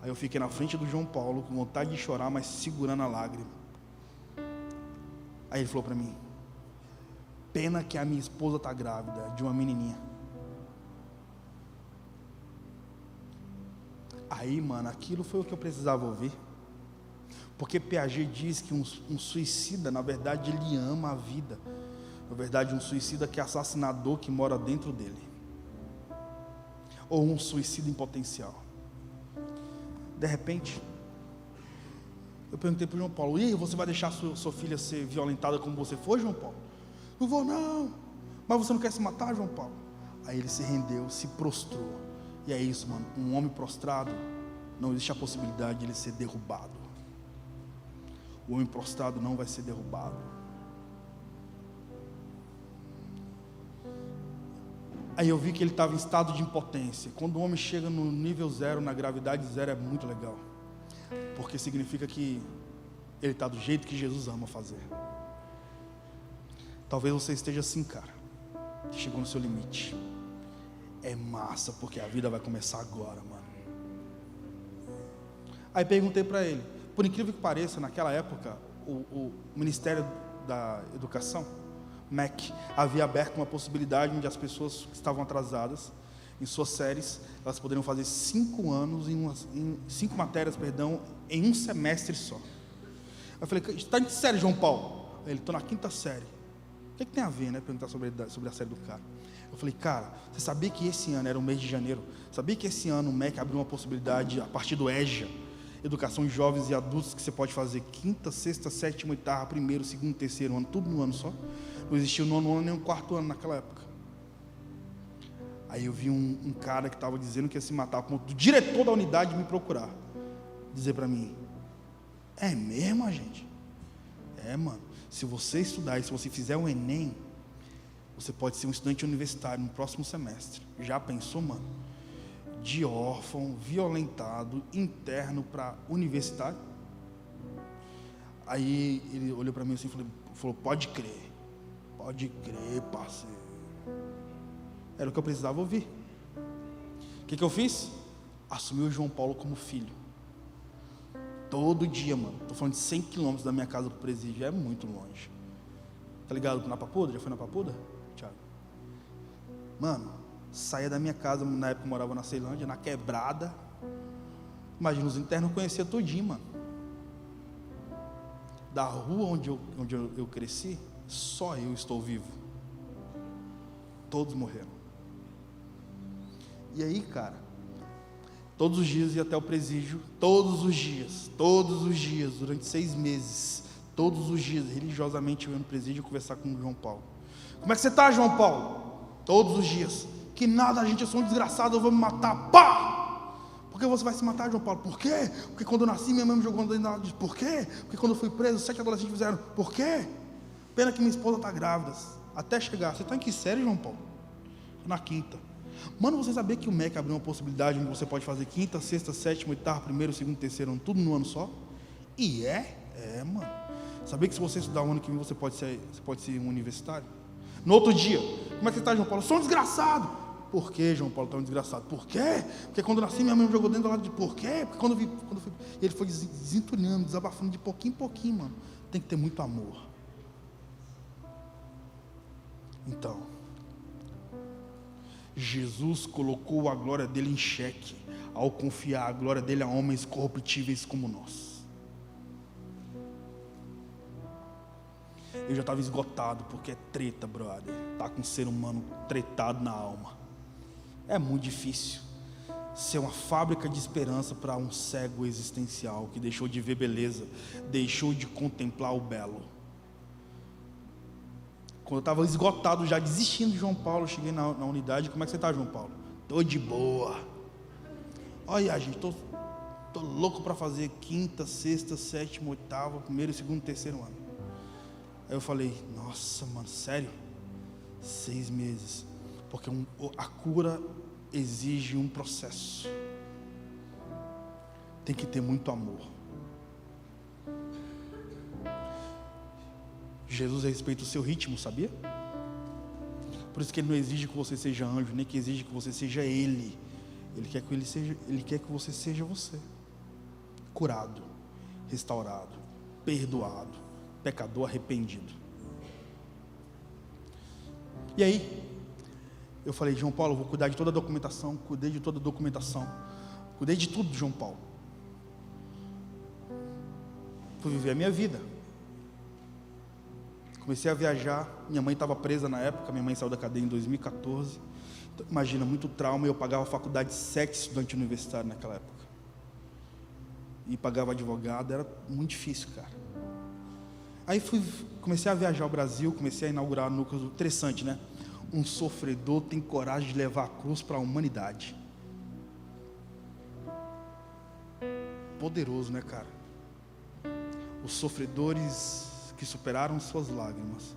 Speaker 1: Aí eu fiquei na frente do João Paulo, com vontade de chorar, mas segurando a lágrima. Aí ele falou para mim: pena que a minha esposa está grávida de uma menininha. Aí, mano, aquilo foi o que eu precisava ouvir. Porque Piaget diz que um suicida, na verdade, ele ama a vida. Na verdade, um suicida que é assassinador que mora dentro dele. Ou um suicida em potencial. De repente, eu perguntei para o João Paulo: e aí, você vai deixar sua filha ser violentada como você foi, João Paulo? Não vou não. Mas você não quer se matar, João Paulo? Aí ele se rendeu, se prostrou. E é isso, mano, um homem prostrado, não existe a possibilidade de ele ser derrubado. O homem prostrado não vai ser derrubado. Aí eu vi que ele estava em estado de impotência. Quando o homem chega no nível 0, na gravidade 0, é muito legal, porque significa que ele está do jeito que Jesus ama fazer. Talvez você esteja assim, cara, chegou no seu limite. É massa, porque a vida vai começar agora, mano. Aí perguntei para ele, por incrível que pareça, naquela época, o Ministério da Educação, MEC, havia aberto uma possibilidade onde as pessoas que estavam atrasadas em suas séries, elas poderiam fazer 5 anos em 5 matérias, em um semestre só. Eu falei: está em que série, João Paulo? Ele: estou na 5ª série. O que tem a ver, né? Perguntar sobre a série do cara. Eu falei: cara, você sabia que esse ano, era o mês de janeiro, sabia que esse ano o MEC abriu uma possibilidade, a partir do EJA, Educação de Jovens e Adultos, que você pode fazer 5ª, 6ª, 7ª, 8ª, 1º, 2º, 3º ano, tudo no ano só. Não existia o 9º ano nem o 4º ano naquela época. Aí eu vi um cara que estava dizendo que ia se matar, o diretor da unidade me procurar, dizer para mim: é mesmo, gente? É, mano, se você estudar e se você fizer o Enem, você pode ser um estudante universitário no próximo semestre. Já pensou, mano? De órfão, violentado, interno para universitário. Aí ele olhou para mim assim e falou: pode crer, parceiro. Era o que eu precisava ouvir. O que eu fiz? Assumi o João Paulo como filho. Todo dia, mano. Estou falando de 100 quilômetros da minha casa para o presídio, é muito longe. Tá ligado? Na Papuda? Já foi na Papuda, Thiago? Mano, saía da minha casa, na época eu morava na Ceilândia, na quebrada. Imagina, os internos eu conhecia tudinho, mano. Da rua onde eu cresci, só eu estou vivo. Todos morreram. E aí, cara, Todos os dias ia até o presídio, todos os dias, durante 6 meses, todos os dias, religiosamente eu ia no presídio conversar com o João Paulo. Como é que você está, João Paulo? Todos os dias. Que nada, gente, eu sou um desgraçado, eu vou me matar. Pá! Por que você vai se matar, João Paulo? Por quê? Porque quando eu nasci, minha mãe me jogou dentro da... Por quê? Porque quando eu fui preso, 7 adolescentes fizeram. Por quê? Pena que minha esposa está grávida. Até chegar. Você está em que série, João Paulo? Na 5ª. Mano, você sabia que o MEC abriu uma possibilidade onde você pode fazer 5ª, 6ª, 7ª, 8ª, 1º, 2º, 3º ano, tudo no ano só? E mano. Sabia que se você estudar o ano que vem, você pode ser um universitário? No outro dia, como é que você está, João Paulo? Eu sou um desgraçado. Por que, João Paulo, está um desgraçado? Por quê? Porque quando eu nasci, minha mãe me jogou dentro do lado de... Por quê? Porque quando eu fui... Ele foi desentunando, desabafando de pouquinho em pouquinho, mano. Tem que ter muito amor. Então, Jesus colocou a glória dele em xeque ao confiar a glória dele a homens corruptíveis como nós. Eu já estava esgotado, porque é treta, brother. Tá com um ser humano tretado na alma. É muito difícil ser uma fábrica de esperança para um cego existencial que deixou de ver beleza, deixou de contemplar o belo. Quando eu estava esgotado, já desistindo de João Paulo, eu cheguei na unidade. Como é que você está, João Paulo? Tô de boa. Olha, gente, tô louco para fazer 5ª, 6ª, 7ª, 8ª, 1º, 2º, 3º ano. Aí eu falei, nossa, mano, sério? 6 meses. Porque a cura exige um processo. Tem que ter muito amor. Jesus respeita o seu ritmo, sabia? Por isso que Ele não exige que você seja anjo, nem que exige que você seja Ele. Ele quer que você seja você. Curado, restaurado, perdoado, pecador arrependido. E aí, eu falei, João Paulo, eu vou cuidar de toda a documentação. Cuidei de toda a documentação. Cuidei de tudo, João Paulo. Fui viver a minha vida. Comecei a viajar. Minha mãe estava presa na época. Minha mãe saiu da cadeia em 2014. Então, imagina, muito trauma. Eu pagava faculdade de 7 estudantes universitários naquela época. E pagava advogado. Era muito difícil, cara. Aí comecei a viajar ao Brasil. Comecei a inaugurar núcleos. Interessante, né? Um sofredor tem coragem de levar a cruz para a humanidade. Poderoso, né, cara? Os sofredores que superaram suas lágrimas,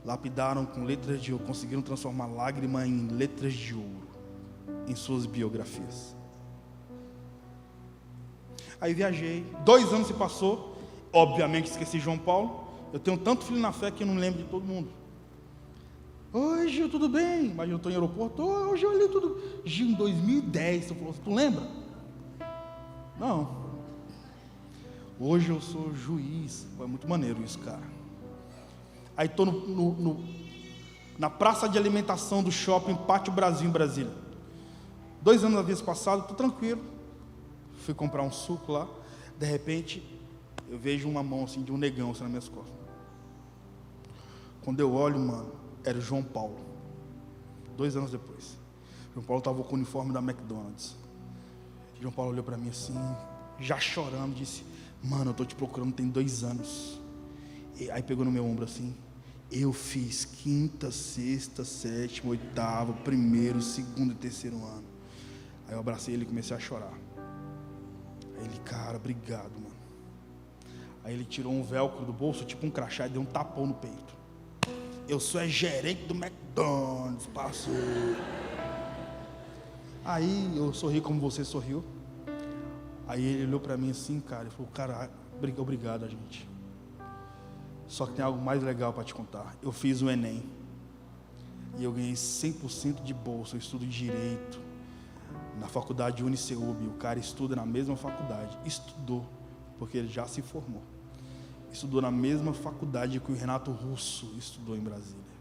Speaker 1: lapidaram com letras de ouro, conseguiram transformar lágrima em letras de ouro em suas biografias. Aí viajei, 2 anos se passou, obviamente esqueci João Paulo. Eu tenho tanto filho na fé que eu não lembro de todo mundo. Oi, Gil, tudo bem? Imagina, eu estou em aeroporto. Oi, Gil, ali tudo. Gil, em 2010, você falou, tu lembra? Não. Hoje eu sou juiz. É muito maneiro isso, cara. Aí estou na praça de alimentação do shopping Pátio Brasil, em Brasília. 2 anos havia passado, estou tranquilo. Fui comprar um suco lá. De repente, eu vejo uma mão assim, de um negão assim, nas minhas costas. Quando eu olho, mano, era o João Paulo. 2 anos depois. João Paulo estava com o uniforme da McDonald's. João Paulo olhou para mim assim, já chorando, disse, mano, eu estou te procurando tem 2 anos. E aí pegou no meu ombro assim, eu fiz 5ª, 6ª, 7ª, 8ª, 1º, 2º e 3º ano. Aí eu abracei ele e comecei a chorar. Aí ele, cara, obrigado, mano. Aí ele tirou um velcro do bolso, tipo um crachá, e deu um tapão no peito. Eu sou gerente do McDonald's, passou. Aí eu sorri como você sorriu. Aí ele olhou para mim assim, cara, e falou, cara, obrigado, gente. Só que tem algo mais legal para te contar. Eu fiz o Enem. E eu ganhei 100% de bolsa. Eu estudo Direito na faculdade Uniceub. O cara estuda na mesma faculdade. Estudou, porque ele já se formou. Estudou na mesma faculdade que o Renato Russo estudou em Brasília.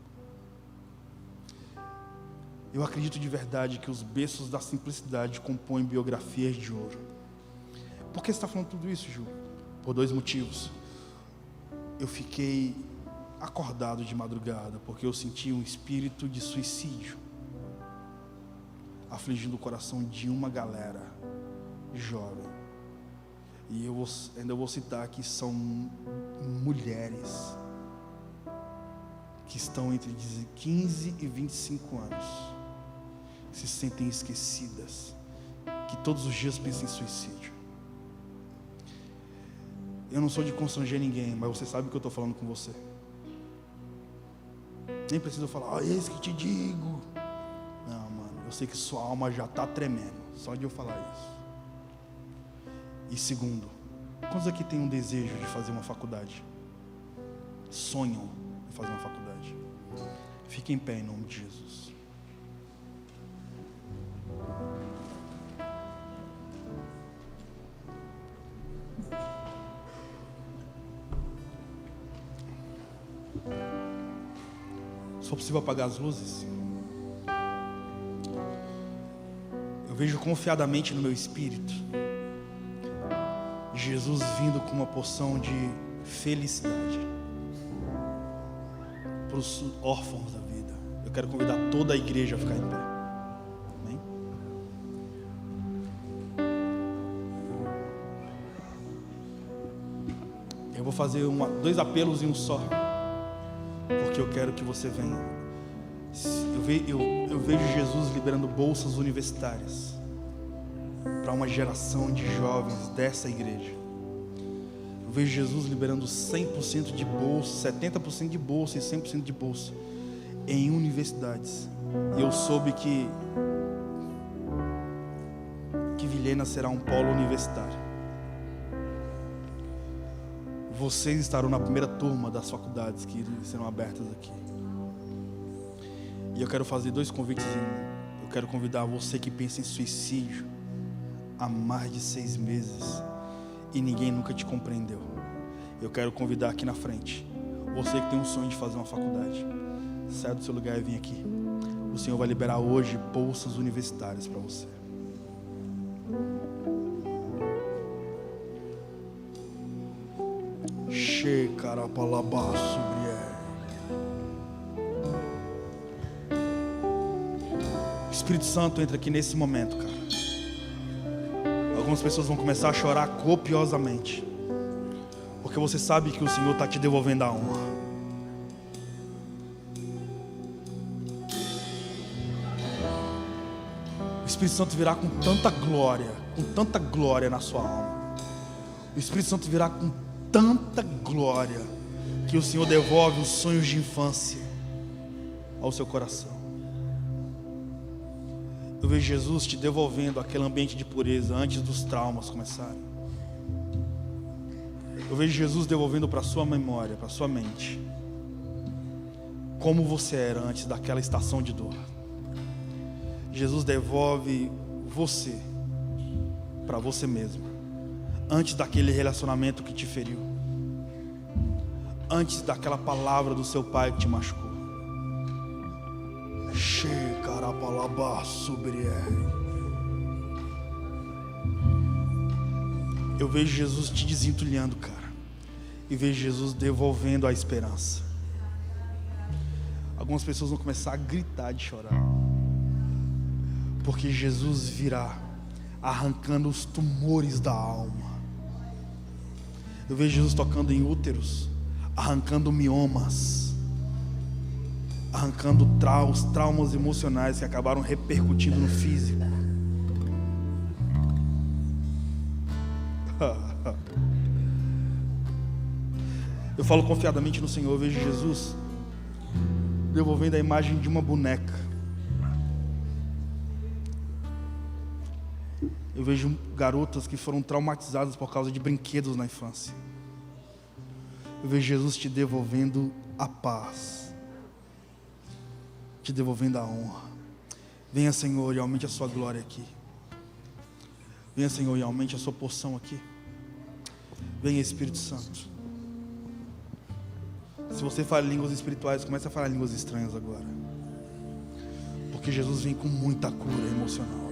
Speaker 1: Eu acredito de verdade que os berços da simplicidade compõem biografias de ouro. Por que você está falando tudo isso, Ju? Por 2 motivos. Eu fiquei acordado de madrugada, porque eu senti um espírito de suicídio. afligindo o coração de uma galera jovem. E eu ainda vou citar que são mulheres que estão entre 15 e 25 anos, que se sentem esquecidas, que todos os dias pensam em suicídio. Eu não sou de constranger ninguém, mas você sabe que eu estou falando com você. Nem preciso falar, eis que te digo. Não, mano, eu sei que sua alma já está tremendo, só de eu falar isso. E segundo, quantos aqui tem um desejo de fazer uma faculdade? Sonham em fazer uma faculdade? Fiquem em pé em nome de Jesus. Se for possível apagar as luzes. Eu vejo confiadamente no meu espírito Jesus vindo com uma porção de felicidade para os órfãos da vida. Eu quero convidar toda a igreja a ficar em pé. Amém? Eu vou fazer 2 apelos em um só, porque eu quero que você venha. Eu vejo Jesus liberando bolsas universitárias para uma geração de jovens dessa igreja. Eu vejo Jesus liberando 100% de bolsa, 70% de bolsa e 100% de bolsa em universidades. E eu soube que Vilhena será um polo universitário. Vocês estarão na primeira turma das faculdades que serão abertas aqui. E eu quero fazer 2 convites. Eu quero convidar você que pensa em suicídio há mais de 6 meses e ninguém nunca te compreendeu. Eu quero convidar aqui na frente você que tem um sonho de fazer uma faculdade. Sai do seu lugar e vem aqui. O Senhor vai liberar hoje bolsas universitárias para você. Espírito Santo entra aqui nesse momento, cara. Algumas pessoas vão começar a chorar copiosamente, porque você sabe que o Senhor está te devolvendo a honra. O Espírito Santo virá com tanta glória na sua alma. O Espírito Santo virá com tanta glória que o Senhor devolve os sonhos de infância ao seu coração. Eu vejo Jesus te devolvendo aquele ambiente de pureza antes dos traumas começarem. Eu vejo Jesus devolvendo para a sua memória, para a sua mente, como você era antes daquela estação de dor. Jesus devolve você para você mesmo, antes daquele relacionamento que te feriu, antes daquela palavra do seu pai que te machucou. Eu vejo Jesus te desentulhando, cara, e vejo Jesus devolvendo a esperança. Algumas pessoas vão começar a gritar de chorar, porque Jesus virá arrancando os tumores da alma. Eu vejo Jesus tocando em úteros, arrancando miomas, arrancando traumas emocionais que acabaram repercutindo no físico. Eu falo confiadamente no Senhor. Eu vejo Jesus devolvendo a imagem de uma boneca. Eu vejo garotas que foram traumatizadas por causa de brinquedos na infância. Eu vejo Jesus te devolvendo a paz, te devolvendo a honra. Venha, Senhor, e aumente a sua glória aqui. Venha, Senhor, e aumente a sua porção aqui. Venha, Espírito Santo. Se você fala línguas espirituais, comece a falar línguas estranhas agora, porque Jesus vem com muita cura emocional.